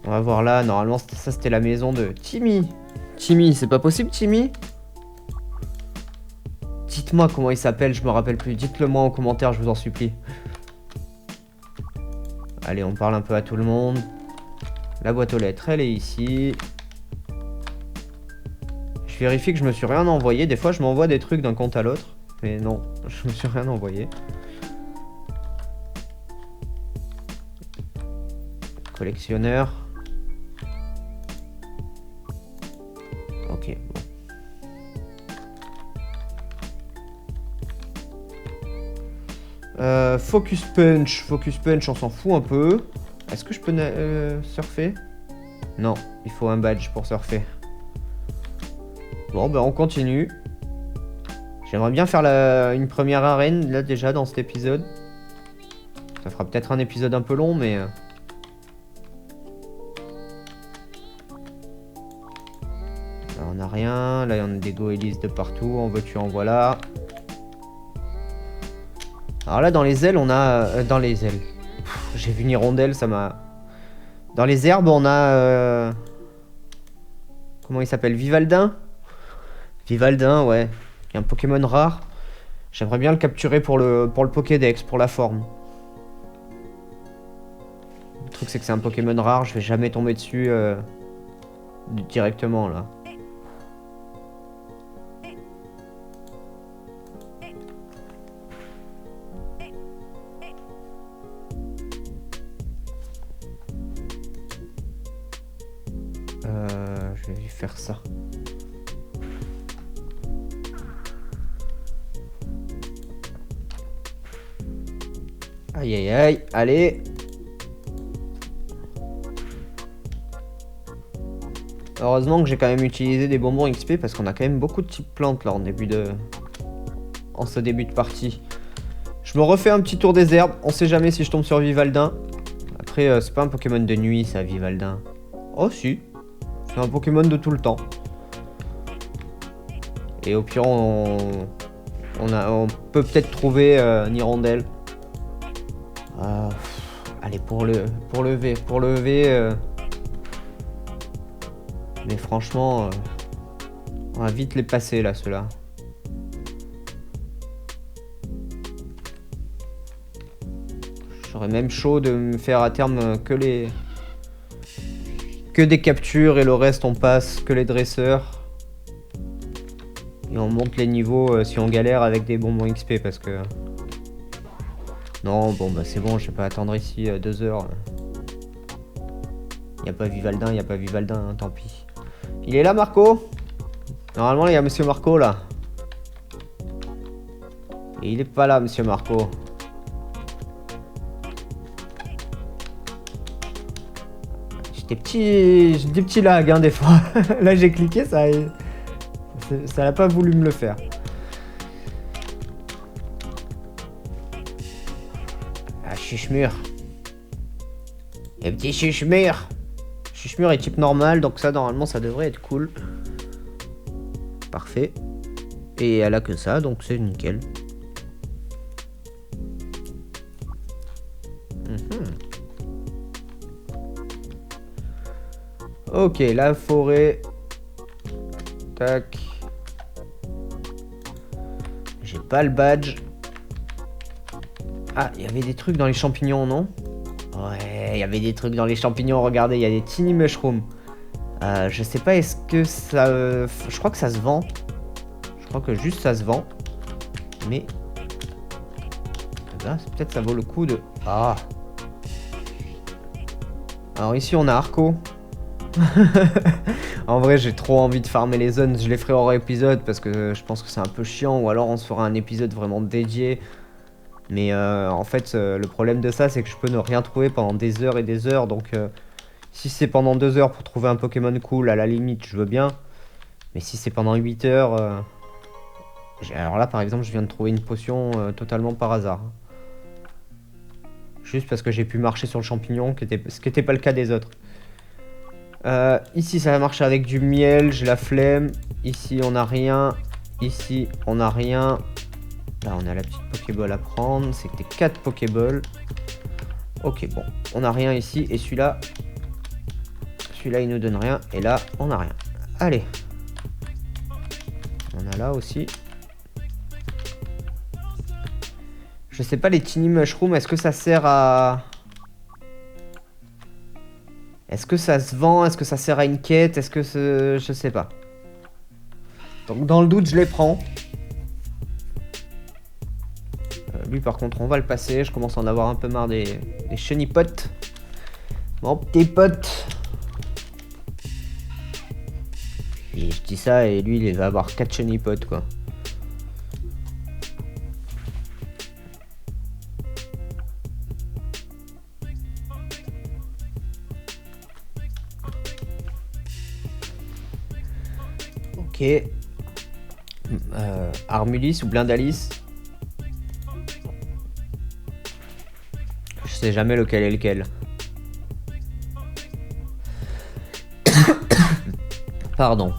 On va voir là, normalement ça c'était la maison de Timmy. Timmy, c'est pas possible Timmy? Dites-moi comment il s'appelle, je me rappelle plus. Dites-le moi en commentaire, je vous en supplie. Allez, on parle un peu à tout le monde. La boîte aux lettres, elle est ici. Je vérifie que je me suis rien envoyé. Des fois je m'envoie des trucs d'un compte à l'autre. Mais non, je me suis rien envoyé. Collectionneur. Ok, bon. Focus Punch. Focus Punch, on s'en fout un peu. Est-ce que je peux surfer? Non, il faut un badge pour surfer. Bon, ben on continue. J'aimerais bien faire une première arène, là, déjà, dans cet épisode. Ça fera peut-être un épisode un peu long, mais... Là, on a rien. Là, on a des goélises de partout. En veux-tu, en voilà. Alors là, dans les ailes, on a... dans les ailes. J'ai vu une hirondelle, ça m'a... Dans les herbes, on a... Comment il s'appelle? Vivaldin? Vivaldin, ouais. Il y a un Pokémon rare. J'aimerais bien le capturer pour le Pokédex, pour la forme. Le truc, c'est que c'est un Pokémon rare. Je vais jamais tomber dessus directement, là. Je vais faire ça. Aïe aïe aïe, allez. Heureusement que j'ai quand même utilisé des bonbons XP parce qu'on a quand même beaucoup de types plantes là en ce début de partie. Je me refais un petit tour des herbes, on sait jamais si je tombe sur Vivaldin. Après c'est pas un Pokémon de nuit ça, Vivaldin. Oh si, c'est un Pokémon de tout le temps. Et au pire on peut peut-être trouver une hirondelle. Allez pour le V. Mais franchement, on va vite les passer là, ceux-là. J'aurais même chaud de me faire à terme que des captures et le reste on passe que les dresseurs. Et on monte les niveaux si on galère avec des bonbons XP parce que... Non, bon bah c'est bon, je vais pas attendre ici 2 heures. Y a pas Vivaldin, hein, tant pis. Il est là Marco? Normalement il y a Monsieur Marco là. Et il est pas là Monsieur Marco. J'ai des petits lags hein, des fois. Là j'ai cliqué, ça Ça n'a pas voulu me le faire. Ah, Chuchemur. Les petits Chuchemur. Chuchemur est type normal, donc ça, normalement, ça devrait être cool. Parfait. Et elle a que ça, donc c'est nickel. Ok, la forêt. Tac. J'ai pas le badge. Ah, il y avait des trucs dans les champignons, non? Ouais, il y avait des trucs dans les champignons. Regardez, il y a des tiny mushrooms. Je sais pas, est-ce que ça... je crois que ça se vend. Je crois que juste ça se vend. Mais... là, peut-être ça vaut le coup de... Ah. Alors ici, on a Arco. En vrai, j'ai trop envie de farmer les zones. Je les ferai hors épisode parce que je pense que c'est un peu chiant. Ou alors on se fera un épisode vraiment dédié. Mais en fait, le problème de ça, c'est que je peux ne rien trouver pendant des heures et des heures. Donc si c'est pendant 2 heures pour trouver un Pokémon cool, à la limite, je veux bien. Mais si c'est pendant 8 heures... alors là, par exemple, je viens de trouver une potion totalement par hasard. Juste parce que j'ai pu marcher sur le champignon, ce qui n'était pas le cas des autres. Ici, ça va marcher avec du miel, j'ai la flemme. Ici, on n'a rien. Ici, on n'a rien. Là, on a la petite Pokéball à prendre. C'était 4 Pokéballs. Ok, bon. On n'a rien ici. Et celui-là... celui-là, il nous donne rien. Et là, on n'a rien. Allez. On a là aussi. Je sais pas, les tiny mushrooms, est-ce que ça sert à... est-ce que ça se vend? Est-ce que ça sert à une quête? Est-ce que je sais pas. Donc dans le doute, je les prends. Lui par contre, on va le passer. Je commence à en avoir un peu marre des chenipotes. Mon petit pote. Et je dis ça et lui, il va avoir 4 chenipotes quoi. Ok. Armulis ou Blindalis. Je sais jamais lequel est lequel. Pardon.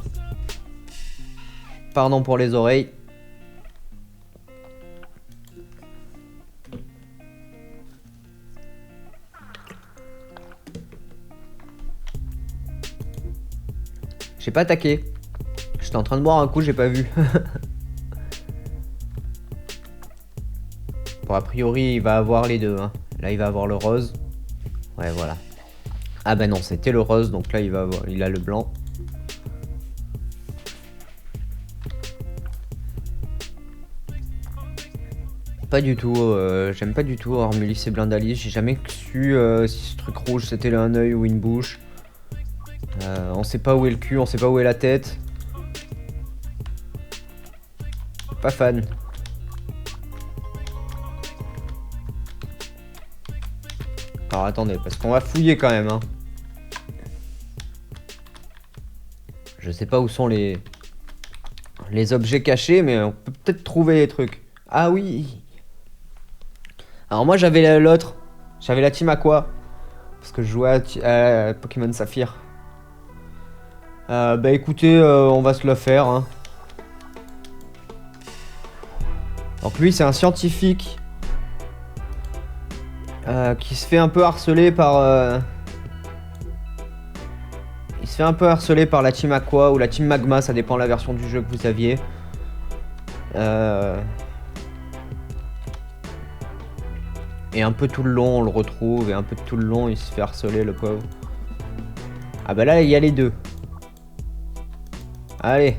Pardon pour les oreilles. J'ai pas attaqué. J'étais en train de boire un coup, j'ai pas vu. Bon, a priori, il va avoir les deux. Hein. Là, il va avoir le rose. Ouais, voilà. Ah ben non, c'était le rose, donc là, il a le blanc. Pas du tout, j'aime pas du tout Armulis et Blindalis. J'ai jamais su si ce truc rouge c'était un œil ou une bouche. On sait pas où est le cul, on sait pas où est la tête. Pas fan. Alors attendez, parce qu'on va fouiller quand même. Hein. Je sais pas où sont les objets cachés, mais on peut peut-être trouver les trucs. Ah oui. Alors moi j'avais l'autre. J'avais la team Aqua. Parce que je jouais à Pokémon Saphir. Bah écoutez, on va se le faire. Hein. Donc lui c'est un scientifique. Qui se fait un peu harceler par... il se fait un peu harceler par la team Aqua ou la team Magma, ça dépend de la version du jeu que vous aviez. Et un peu tout le long on le retrouve, et un peu tout le long il se fait harceler le pauvre. Ah bah là il y a les deux. Allez.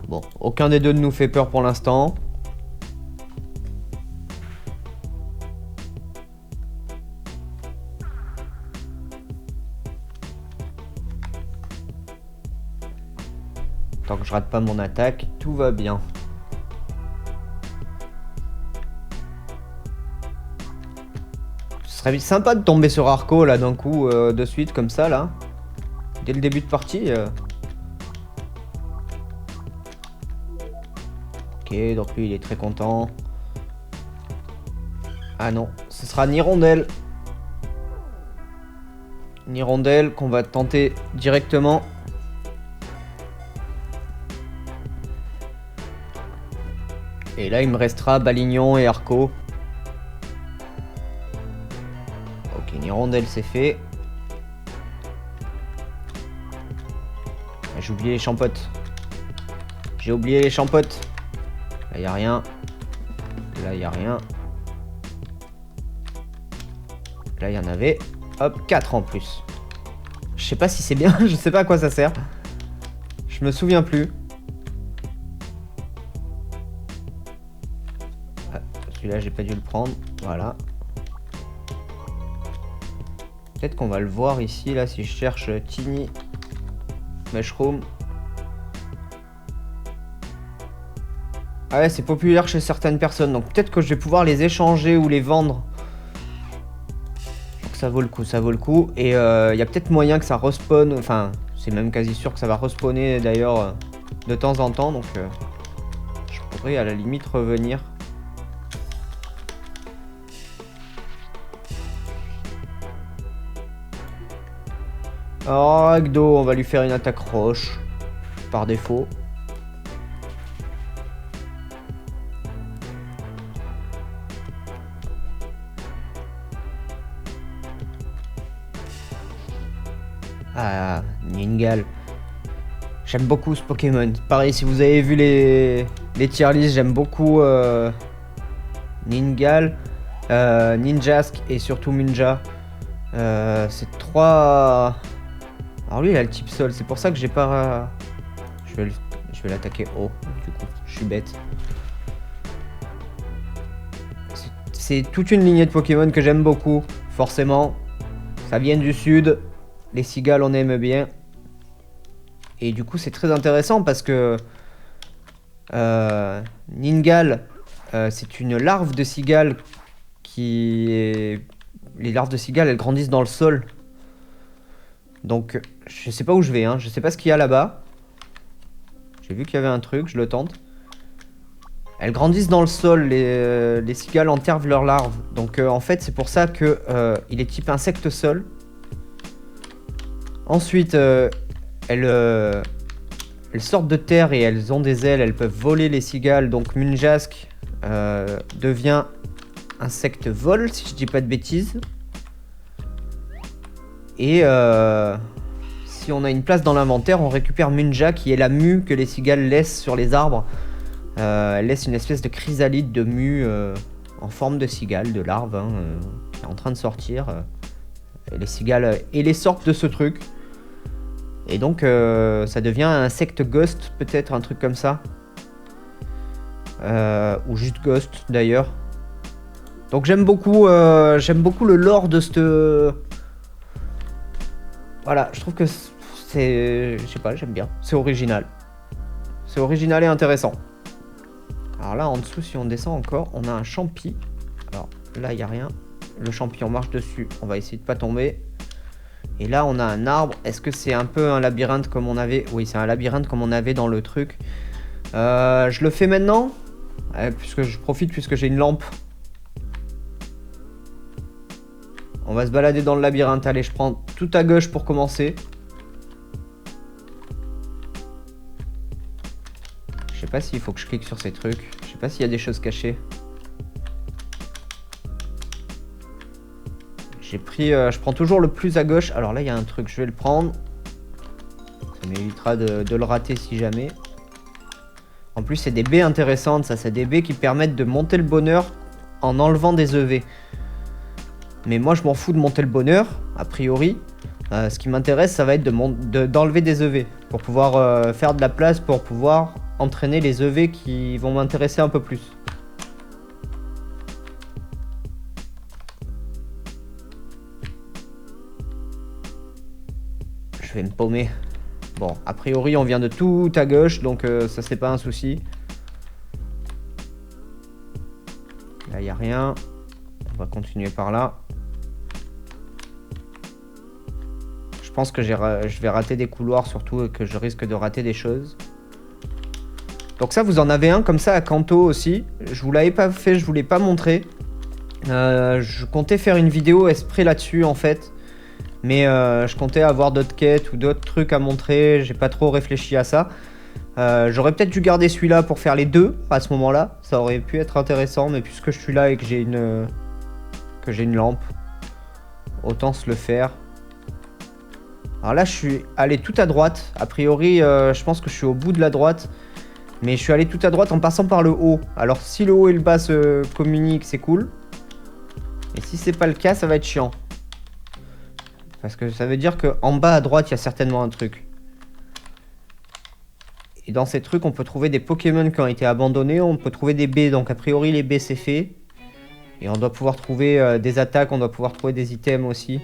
Bon, aucun des deux ne nous fait peur pour l'instant. Tant que je rate pas mon attaque, tout va bien. Ce serait sympa de tomber sur Arco là d'un coup de suite comme ça là. dès le début de partie. Ok, donc lui il est très content. Ah non, ce sera Nirondelle. Nirondelle qu'on va tenter directement. Et là il me restera Balignon et Arco. Ok, Nirondelle c'est fait. Ah, j'ai oublié les champottes. J'ai oublié les champottes. Là y a rien. Là y a rien. Là il y en avait. Hop, 4 en plus. Je sais pas si c'est bien, je sais pas à quoi ça sert. Je me souviens plus. Ah, celui-là j'ai pas dû le prendre. Voilà. Peut-être qu'on va le voir ici, là, si je cherche Tiny Mushroom. Ah ouais, c'est populaire chez certaines personnes, donc peut-être que je vais pouvoir les échanger ou les vendre. Donc ça vaut le coup, ça vaut le coup. Et il y a peut-être moyen que ça respawn, enfin, c'est même quasi sûr que ça va respawner d'ailleurs de temps en temps, donc je pourrais à la limite revenir. Oh, Agdo, on va lui faire une attaque roche, par défaut. Ah, Ningal. J'aime beaucoup ce Pokémon. Pareil, si vous avez vu les tier lists, j'aime beaucoup Ningal, Ninjask et surtout Munja. C'est trois... Alors lui, il a le type sol. C'est pour ça que j'ai pas... Je vais l'attaquer haut, du coup. Je suis bête. C'est toute une lignée de Pokémon que j'aime beaucoup. Forcément, ça vient du sud. Les cigales, on aime bien. Et du coup, c'est très intéressant parce que Ningal, c'est une larve de cigale qui est... Les larves de cigale, elles grandissent dans le sol. Donc, je sais pas où je vais, hein. Je sais pas ce qu'il y a là-bas. J'ai vu qu'il y avait un truc, je le tente. Elles grandissent dans le sol, les cigales enterrent leurs larves. Donc, en fait, c'est pour ça que il est type insecte sol. Ensuite, elles sortent de terre et elles ont des ailes, elles peuvent voler les cigales. Donc Munjask devient insecte vol, si je dis pas de bêtises. Et si on a une place dans l'inventaire, on récupère Munja, qui est la mue que les cigales laissent sur les arbres. Elle laisse une espèce de chrysalide de mue en forme de cigale, de larve, hein, qui est en train de sortir. Et les cigales et les sortent de ce truc. Et donc ça devient un insecte ghost, peut-être un truc comme ça. Ou juste ghost d'ailleurs. Donc j'aime beaucoup le lore de cette... Voilà, je trouve que c'est... Je sais pas, j'aime bien. C'est original. C'est original et intéressant. Alors là, en dessous, si on descend encore, on a un champi. Alors là, il n'y a rien. Le champi, on marche dessus. On va essayer de pas tomber. Et là, on a un arbre. Est-ce que c'est un peu un labyrinthe comme on avait... Oui, c'est un labyrinthe comme on avait dans le truc. Je le fais maintenant. Puisque je profite, puisque j'ai une lampe. On va se balader dans le labyrinthe. Allez, je prends tout à gauche pour commencer. Je sais pas s'il faut que je clique sur ces trucs. Je sais pas s'il y a des choses cachées. J'ai pris... je prends toujours le plus à gauche. Alors là, il y a un truc. Je vais le prendre. Ça m'évitera de le rater si jamais. En plus, c'est des baies intéressantes. Ça, c'est des baies qui permettent de monter le bonheur en enlevant des EV. Mais moi, je m'en fous de monter le bonheur, a priori. Ce qui m'intéresse, ça va être d'enlever des EV. Pour pouvoir faire de la place, pour pouvoir entraîner les EV qui vont m'intéresser un peu plus. Je vais me paumer. Bon, a priori, on vient de tout à gauche, donc ça, c'est pas un souci. Là, il n'y a rien. On va continuer par là. Je pense que je vais rater des couloirs surtout et que je risque de rater des choses. Donc ça, vous en avez un comme ça à Kanto aussi. Je vous l'avais pas fait, je vous l'ai pas montré. Je comptais faire une vidéo esprit là-dessus en fait. Mais je comptais avoir d'autres quêtes ou d'autres trucs à montrer. J'ai pas trop réfléchi à ça. J'aurais peut-être dû garder celui-là pour faire les deux à ce moment-là. Ça aurait pu être intéressant. Mais puisque je suis là et que j'ai une lampe, autant se le faire. Alors là, je suis allé tout à droite. A priori, je pense que je suis au bout de la droite. Mais je suis allé tout à droite en passant par le haut. Alors si le haut et le bas se communiquent, c'est cool. Et si c'est pas le cas, ça va être chiant. Parce que ça veut dire qu'en bas à droite, il y a certainement un truc. Et dans ces trucs, on peut trouver des Pokémon qui ont été abandonnés. On peut trouver des baies. Donc a priori, les baies, c'est fait. Et on doit pouvoir trouver des attaques. On doit pouvoir trouver des items aussi.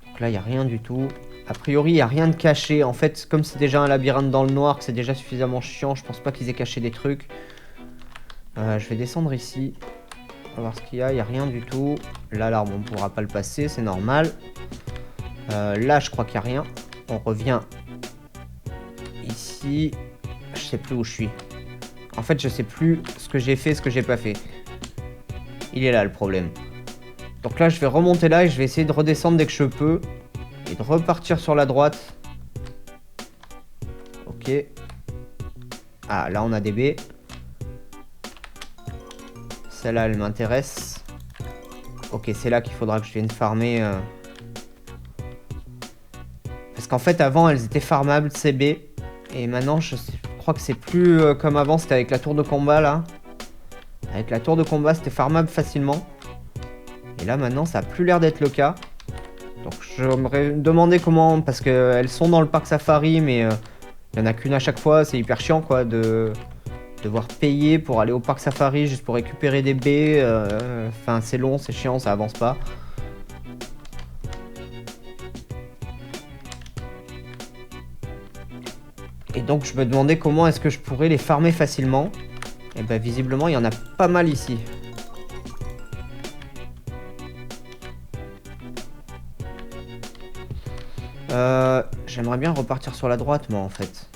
Donc là, il n'y a rien du tout. A priori, il n'y a rien de caché. En fait, comme c'est déjà un labyrinthe dans le noir, que c'est déjà suffisamment chiant, je pense pas qu'ils aient caché des trucs. Je vais descendre ici. On va voir ce qu'il y a. Il n'y a rien du tout. Là, l'arbre, on ne pourra pas le passer. C'est normal. Là, je crois qu'il n'y a rien. On revient ici. Je sais plus où je suis. En fait, je sais plus ce que j'ai fait, ce que j'ai pas fait. Il est là, le problème. Donc là, je vais remonter là et je vais essayer de redescendre dès que je peux. Et de repartir sur la droite. Ok. Ah, là, on a des baies. Celle-là, elle m'intéresse. Ok, c'est là qu'il faudra que je vienne farmer. Parce qu'en fait, avant, elles étaient farmables, ces baies. Et maintenant, je crois que c'est plus comme avant. C'était avec la tour de combat, là. Avec la tour de combat, c'était farmable facilement. Et là, maintenant, ça a plus l'air d'être le cas. Donc je me demandais comment, parce qu'elles sont dans le parc safari, mais il n'y en a qu'une à chaque fois, c'est hyper chiant quoi de devoir payer pour aller au parc safari juste pour récupérer des baies. Enfin c'est long, c'est chiant, ça avance pas. Et donc je me demandais comment est-ce que je pourrais les farmer facilement. Et ben visiblement il y en a pas mal ici. J'aimerais bien repartir sur la droite, moi, en fait.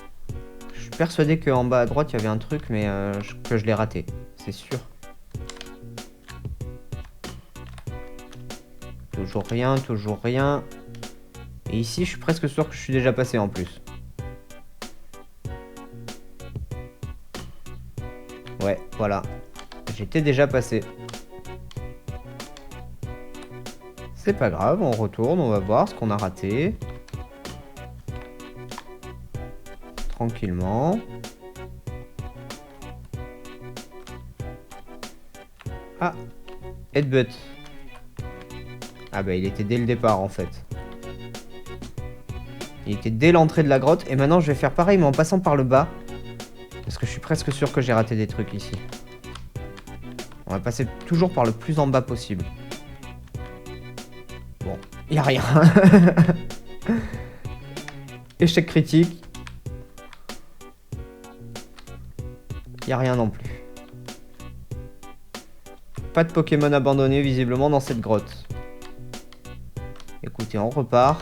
Je suis persuadé qu'en bas à droite, il y avait un truc, mais que je l'ai raté. C'est sûr. Toujours rien, toujours rien. Et ici, je suis presque sûr que je suis déjà passé, en plus. Ouais, voilà. J'étais déjà passé. C'est pas grave, on retourne, on va voir ce qu'on a raté. Tranquillement. Ah, Headbutt. Ah bah il était dès le départ en fait. Il était dès l'entrée de la grotte. Et maintenant je vais faire pareil mais en passant par le bas. Parce que je suis presque sûr que j'ai raté des trucs ici. On va passer toujours par le plus en bas possible. Bon, il n'y a rien. Échec critique. Il n'y a rien non plus. Pas de Pokémon abandonnés visiblement dans cette grotte. Écoutez, on repart.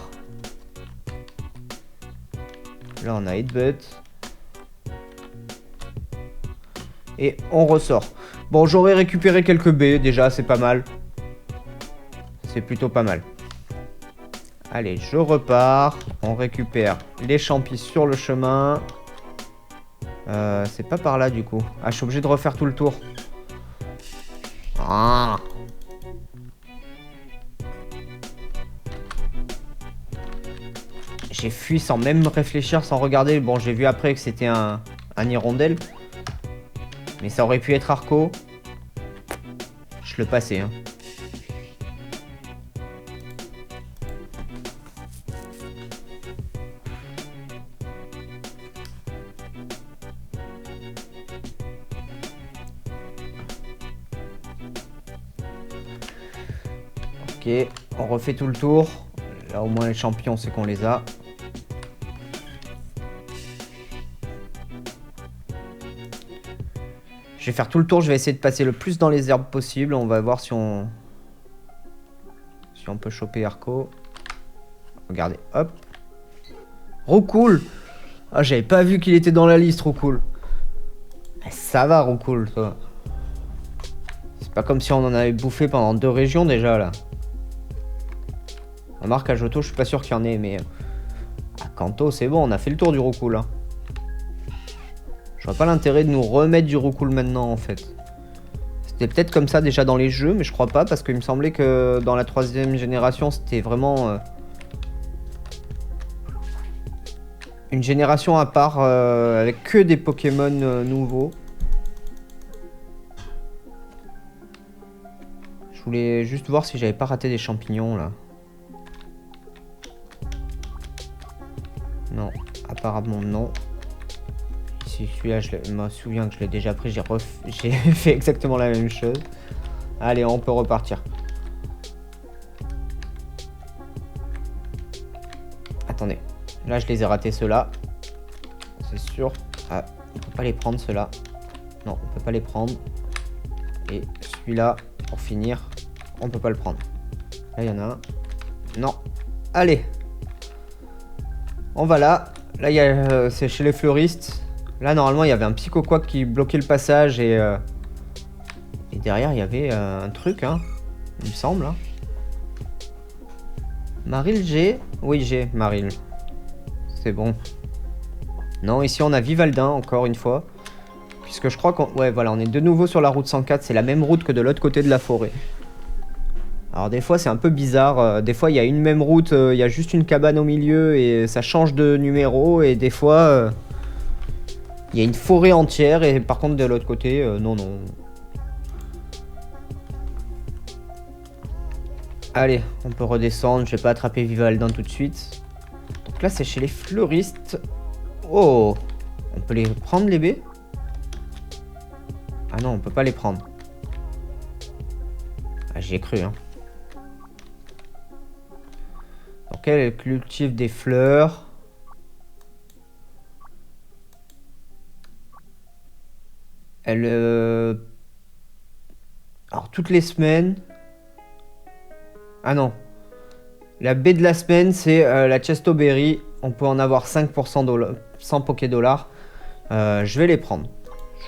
Là, on a Headbutt. Et on ressort. Bon, j'aurais récupéré quelques baies déjà, c'est pas mal. C'est plutôt pas mal. Allez, je repars. On récupère les champis sur le chemin. C'est pas par là du coup. Ah, je suis obligé de refaire tout le tour. Ah. J'ai fui sans même réfléchir, sans regarder. Bon, j'ai vu après que c'était un hirondelle. Mais ça aurait pu être Arco. Je le passais, hein. Ok, on refait tout le tour. Là, au moins, les champions, c'est qu'on les a. Je vais faire tout le tour. Je vais essayer de passer le plus dans les herbes possible. On va voir si on peut choper Arco. Regardez, hop. Roucoule. Ah, j'avais pas vu qu'il était dans la liste, Roucoule. Ça va, Roucoule, toi. C'est pas comme si on en avait bouffé pendant 2 régions déjà, là. Remarque, à Johto, je suis pas sûr qu'il y en ait, mais... À Kanto, c'est bon, on a fait le tour du Roucoule, hein. Je vois pas l'intérêt de nous remettre du Roucoule maintenant, en fait. C'était peut-être comme ça déjà dans les jeux, mais je crois pas, parce qu'il me semblait que dans la 3e génération, c'était vraiment... une génération à part, avec que des Pokémon nouveaux. Je voulais juste voir si j'avais pas raté des champignons, là. Non, apparemment non. Si celui-là, je me souviens que je l'ai déjà pris, j'ai fait exactement la même chose. Allez, on peut repartir. Attendez, là je les ai ratés ceux-là. C'est sûr. Ah, on peut pas les prendre ceux-là. Non, on peut pas les prendre. Et celui-là, pour finir, on peut pas le prendre. Là, il y en a un. Non. Allez. On va là. Là, c'est chez les fleuristes. Là, normalement, il y avait un Psychoquack qui bloquait le passage et derrière, il y avait un truc, hein. Il me semble. Hein. Maril, j'ai... Oui, j'ai Maril. C'est bon. Non, ici, on a Vivaldin, encore une fois. Puisque je crois qu'on... Ouais, voilà, on est de nouveau sur la route 104. C'est la même route que de l'autre côté de la forêt. Alors, des fois, c'est un peu bizarre. Des fois, il y a une même route, il y a juste une cabane au milieu et ça change de numéro. Et des fois... il y a une forêt entière et par contre de l'autre côté, non. Allez, on peut redescendre, je vais pas attraper Vivaldin tout de suite. Donc là c'est chez les fleuristes. Oh, on peut les prendre les baies? Ah non, on peut pas les prendre. Ah, j'y ai cru, hein. Donc elle cultive des fleurs. Elle... Alors, toutes les semaines... Ah non. La baie de la semaine, c'est la Chesto Berry. On peut en avoir 5 pour 100 Poké-dollars. Je vais les prendre.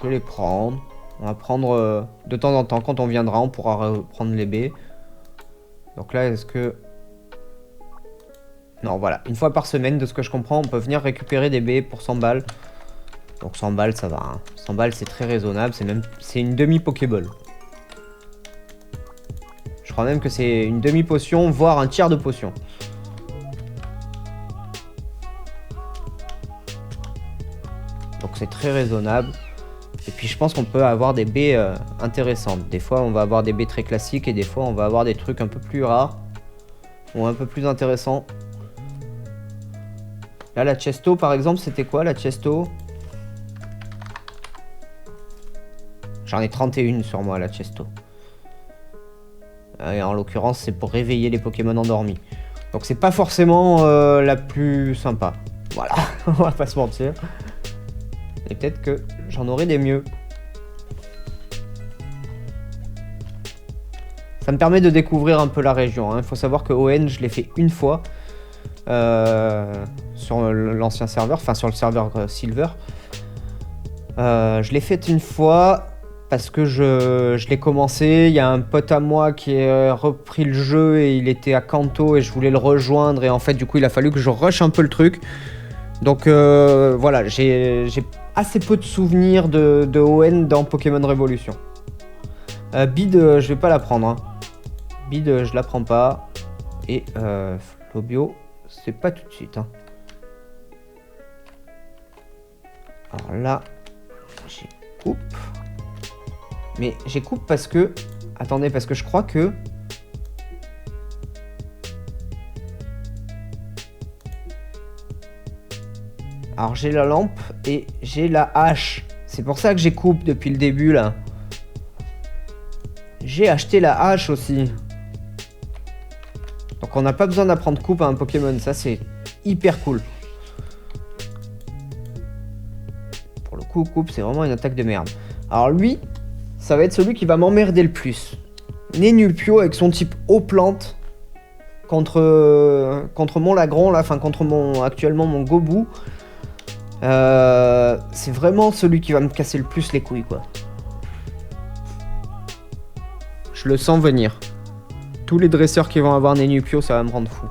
On va prendre de temps en temps. Quand on viendra, on pourra reprendre les baies. Donc là, est-ce que... Non, voilà. Une fois par semaine, de ce que je comprends, on peut venir récupérer des baies pour 100 balles. Donc 100 balles, ça va. Hein. 100 balles, c'est très raisonnable. C'est une demi-Pokéball. Je crois même que c'est une demi-potion, voire un tiers de potion. Donc c'est très raisonnable. Et puis je pense qu'on peut avoir des baies intéressantes. Des fois, on va avoir des baies très classiques et des fois, on va avoir des trucs un peu plus rares. Ou un peu plus intéressants. Là, la Chesto, par exemple, c'était quoi la Chesto? J'en ai 31 sur moi, la Chesto. Et en l'occurrence, c'est pour réveiller les Pokémon endormis. Donc c'est pas forcément la plus sympa. Voilà, on va pas se mentir. Et peut-être que j'en aurai des mieux. Ça me permet de découvrir un peu la région. Il faut savoir que ON, je l'ai fait une fois. Sur l'ancien serveur, enfin sur le serveur Silver. Je l'ai fait une fois... Parce que je l'ai commencé, il y a un pote à moi qui a repris le jeu et il était à Kanto et je voulais le rejoindre et en fait du coup il a fallu que je rush un peu le truc. Donc voilà, j'ai assez peu de souvenirs de ON dans Pokémon Révolution. Bid, je vais pas la prendre. Hein. Bid, je la prends pas. Et Flobio, c'est pas tout de suite. Hein. Alors là, j'ai coupe. Mais j'ai coupe parce que... Attendez, parce que je crois que... Alors j'ai la lampe et j'ai la hache. C'est pour ça que j'ai coupe depuis le début là. J'ai acheté la hache aussi. Donc on n'a pas besoin d'apprendre coupe à un Pokémon. Ça c'est hyper cool. Pour le coup, coupe c'est vraiment une attaque de merde. Alors lui... Ça va être celui qui va m'emmerder le plus. Nénupio avec son type eau plante. contre mon Lagron, là, enfin contre actuellement mon Gobu, c'est vraiment celui qui va me casser le plus les couilles, quoi. Je le sens venir. Tous les dresseurs qui vont avoir Nenupio, ça va me rendre fou.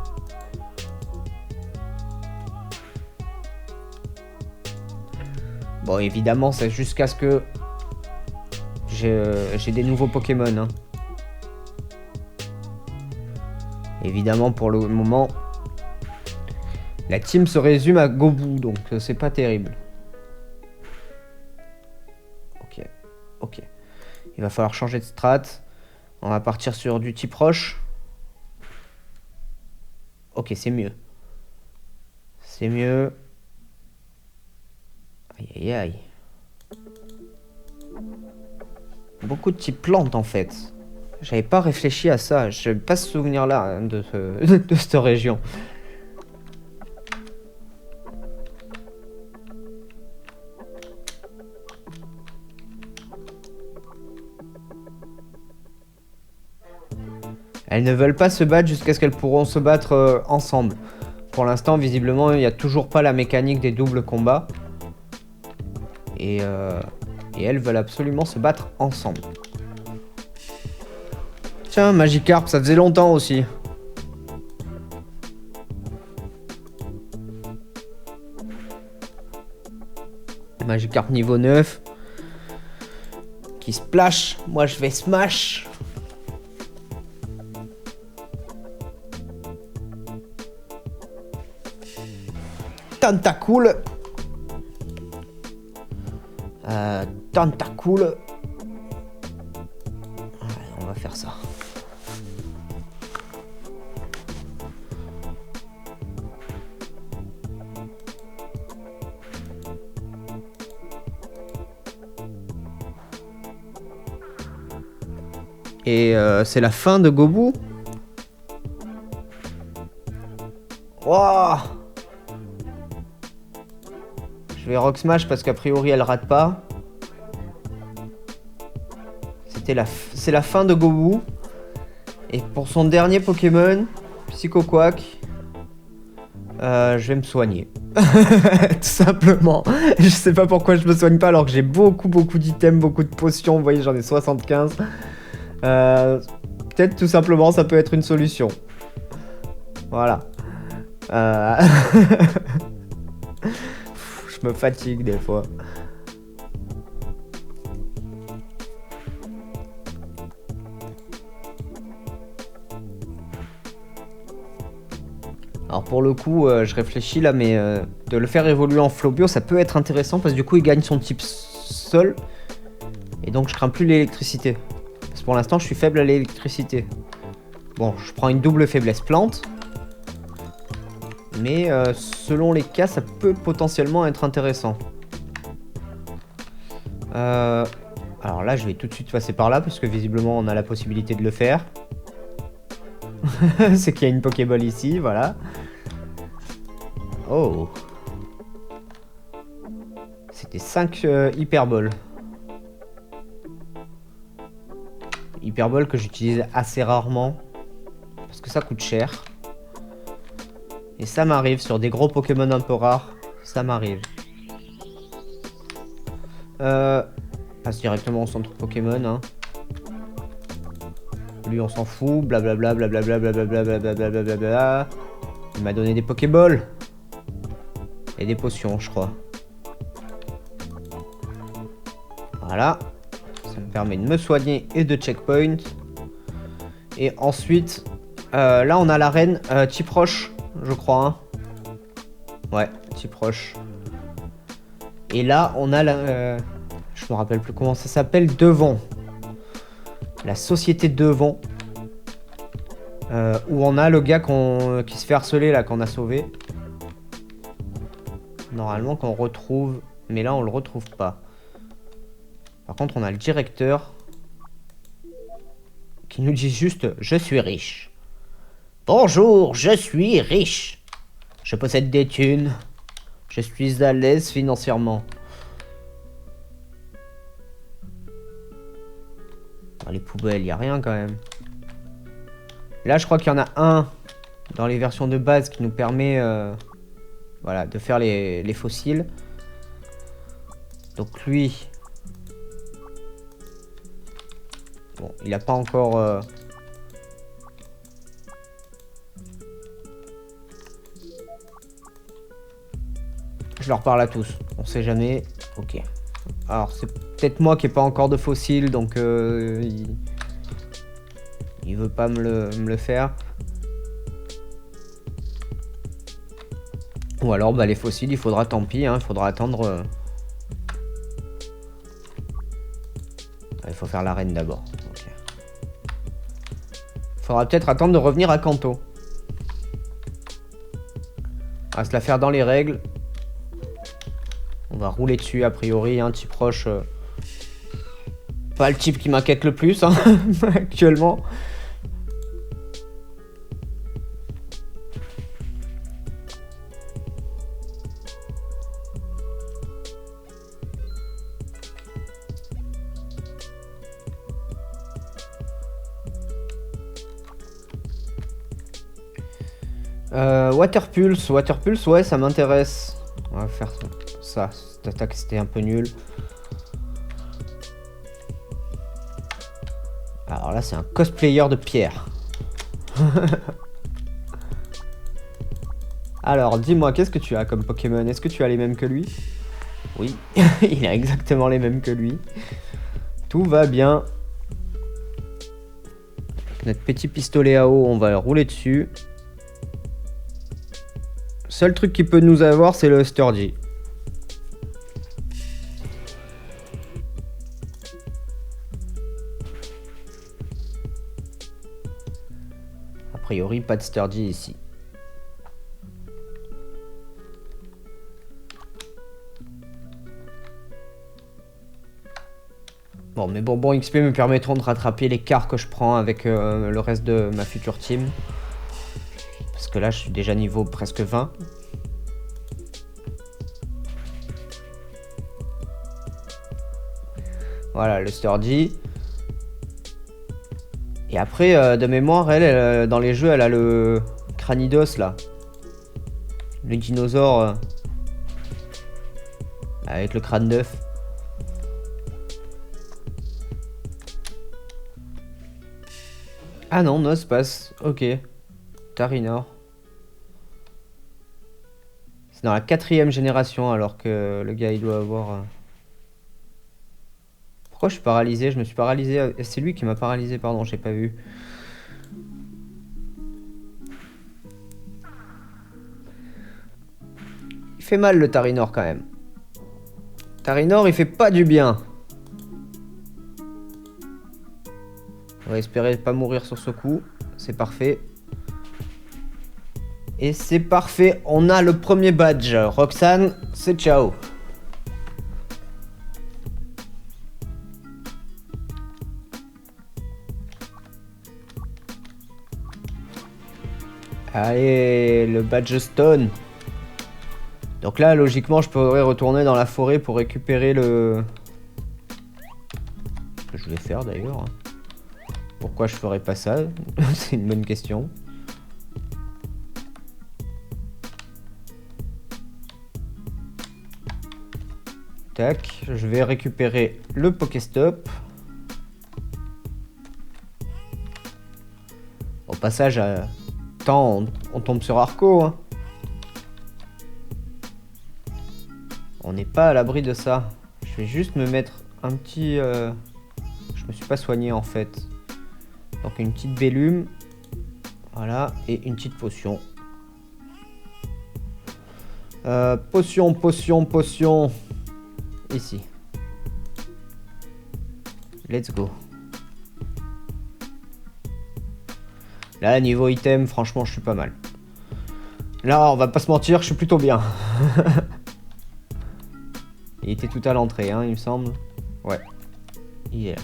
Bon, évidemment, c'est jusqu'à ce que j'ai des nouveaux Pokémon. Hein. Évidemment, pour le moment, la team se résume à Gobu, donc c'est pas terrible. Ok, ok. Il va falloir changer de strat. On va partir sur du type roche. Ok, c'est mieux. C'est mieux. Aïe, aïe, aïe. Beaucoup de types plantes, en fait. J'avais pas réfléchi à ça. Je n'avais pas ce souvenir-là hein, de cette région. Elles ne veulent pas se battre jusqu'à ce qu'elles pourront se battre ensemble. Pour l'instant, visiblement, il n'y a toujours pas la mécanique des doubles combats. Et elles veulent absolument se battre ensemble. Tiens, Magikarp, ça faisait longtemps aussi. Magikarp niveau 9. Qui splash. Moi, je vais smash. Tentacool. Tentacool. Ouais, on va faire ça. Et c'est la fin de Gobu. Wouah! Je vais Rock Smash parce qu'a priori elle rate pas. C'est la fin de Gobu. Et pour son dernier Pokémon, Psycho Quack, je vais me soigner. Tout simplement. Je sais pas pourquoi je me soigne pas alors que j'ai beaucoup d'items, beaucoup de potions. Vous voyez, j'en ai 75. Peut-être tout simplement ça peut être une solution. Voilà. Je me fatigue des fois. Alors pour le coup, je réfléchis là, mais de le faire évoluer en Flobio, ça peut être intéressant parce que du coup, il gagne son type sol. Et donc, je crains plus l'électricité. Parce que pour l'instant, je suis faible à l'électricité. Bon, je prends une double faiblesse plante. Mais selon les cas, ça peut potentiellement être intéressant. Alors là, je vais tout de suite passer par là, parce que visiblement, on a la possibilité de le faire. C'est qu'il y a une Pokéball ici, voilà. Oh. C'était 5 Hyperballs. Hyperball que j'utilise assez rarement. Parce que ça coûte cher. Et ça m'arrive sur des gros Pokémon un peu rares. Ça m'arrive. Passe directement au centre Pokémon. Hein. Lui on s'en fout. Blablabla. Blablabla. Blablabla. Blablabla. Il m'a donné des Pokéballs. Et des potions, je crois. Voilà. Ça me permet de me soigner et de checkpoint. Et ensuite, là on a l'arène type roche, je crois. Hein. Ouais, type roche. Et là on a la... je me rappelle plus comment ça s'appelle, Devon. La société Devon. Où on a le gars qui se fait harceler là, qu'on a sauvé. Normalement qu'on retrouve. Mais là on le retrouve pas. Par contre on a le directeur. Qui nous dit juste « Je suis riche ». Bonjour, je suis riche. Je possède des thunes. Je suis à l'aise financièrement. Dans les poubelles, il n'y a rien quand même. Là, je crois qu'il y en a un dans les versions de base qui nous permet voilà, de faire les fossiles. Donc lui... Bon, il n'a pas encore... Je leur parle à tous, on sait jamais. Ok. Alors c'est peut-être moi qui n'ai pas encore de fossiles, donc il veut pas me le faire. Ou alors bah, les fossiles, il faudra tant pis, hein, il faudra attendre... Il faut faire l'arène d'abord. Okay. Il faudra peut-être attendre de revenir à Kanto. On va se la faire dans les règles. On va rouler dessus a priori, un type roche. Pas le type qui m'inquiète le plus hein, actuellement. Waterpulse, ouais, ça m'intéresse. On va faire ça. Cette attaque, c'était un peu nul. Alors là, c'est un cosplayer de pierre. Alors, dis-moi, qu'est-ce que tu as comme Pokémon? Est-ce que tu as les mêmes que lui? Oui, il a exactement les mêmes que lui. Tout va bien. Notre petit pistolet à eau, on va rouler dessus. Seul truc qui peut nous avoir, c'est le Sturdy. A priori, pas de Sturdy ici. Bon, mes bonbons XP me permettront de rattraper l'écart que je prends avec le reste de ma future team. Parce que là, je suis déjà niveau presque 20. Voilà, le Sturdy. Et après, de mémoire, elle, dans les jeux, elle a le Cranidos, là. Le dinosaure avec le crâne d'œuf. Ah non, Nosepass. Ok. Tarinor. C'est dans la 4e génération alors que le gars il doit avoir... Pourquoi je suis paralysé? Je me suis paralysé... C'est lui qui m'a paralysé, pardon, j'ai pas vu. Il fait mal le Tarinor quand même. Tarinor il fait pas du bien. On va espérer pas mourir sur ce coup. C'est parfait. Et c'est parfait, on a le premier badge. Roxane, c'est ciao. Allez, le badge stone. Donc là, logiquement, je pourrais retourner dans la forêt pour récupérer le... Ce que je vais faire d'ailleurs. Pourquoi je ferais pas ça? C'est une bonne question. Tac, je vais récupérer le Pokéstop. Au passage, on tombe sur Arco. Hein. On n'est pas à l'abri de ça. Je vais juste me mettre un petit... Je me suis pas soigné en fait. Donc une petite Bellume. Voilà, et une petite potion. Potion. Ici. Let's go. Là, niveau item, franchement, je suis pas mal. Là, on va pas se mentir, je suis plutôt bien. Il était tout à l'entrée, hein, il me semble. Ouais. Il est là.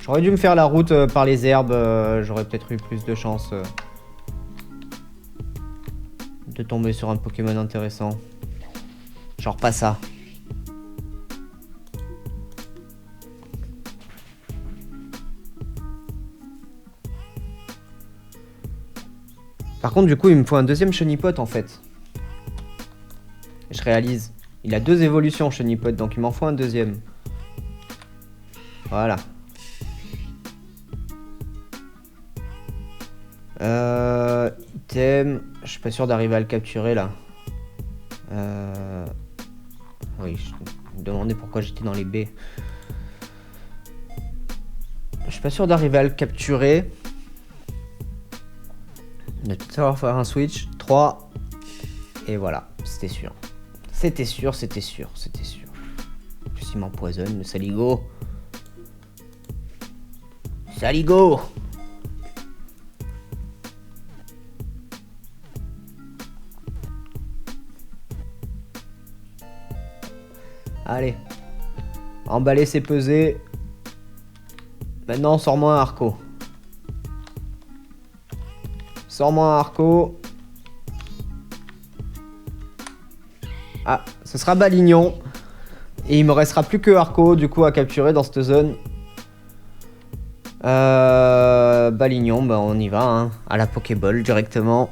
J'aurais dû me faire la route par les herbes. J'aurais peut-être eu plus de chance de tomber sur un Pokémon intéressant. Genre pas ça. Par contre, du coup, il me faut un deuxième Chenipote, en fait. Je réalise. Il a 2 évolutions, Chenipote, donc il m'en faut un deuxième. Voilà. Item. Je suis pas sûr d'arriver à le capturer, là. Oui, je me demandais pourquoi j'étais dans les baies. Je suis pas sûr d'arriver à le capturer. De tout savoir faire un switch. 3. Et voilà, c'était sûr. C'était sûr. En plus, il m'empoisonne, le saligo. Saligo! Allez. Emballer, c'est peser. Maintenant, sors-moi un Arco. Sors-moi un Arco. Ah, ce sera Balignon. Et il me restera plus que Arco, du coup, à capturer dans cette zone. Balignon, bah on y va, hein. À la Pokéball, directement.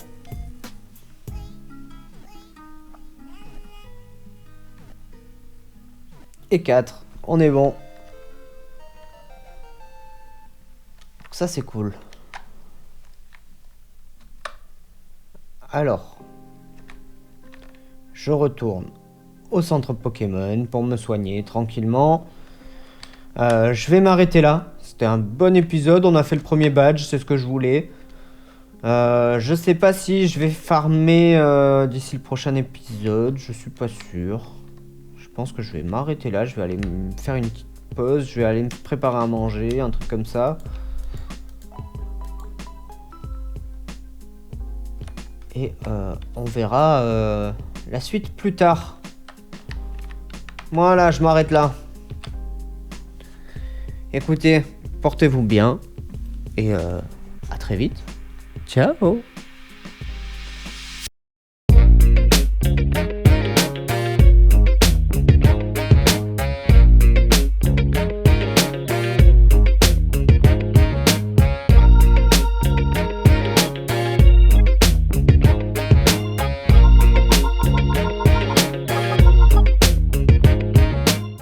Et 4. On est bon. Ça, c'est cool. Alors, je retourne au centre Pokémon pour me soigner tranquillement. Je vais m'arrêter là. C'était un bon épisode. On a fait le premier badge, c'est ce que je voulais. Je sais pas si je vais farmer d'ici le prochain épisode. Je suis pas sûr. Je pense que je vais m'arrêter là. Je vais aller me faire une petite pause. Je vais aller me préparer à manger, un truc comme ça. Et on verra la suite plus tard. Voilà, je m'arrête là. Écoutez, portez-vous bien. Et à très vite. Ciao!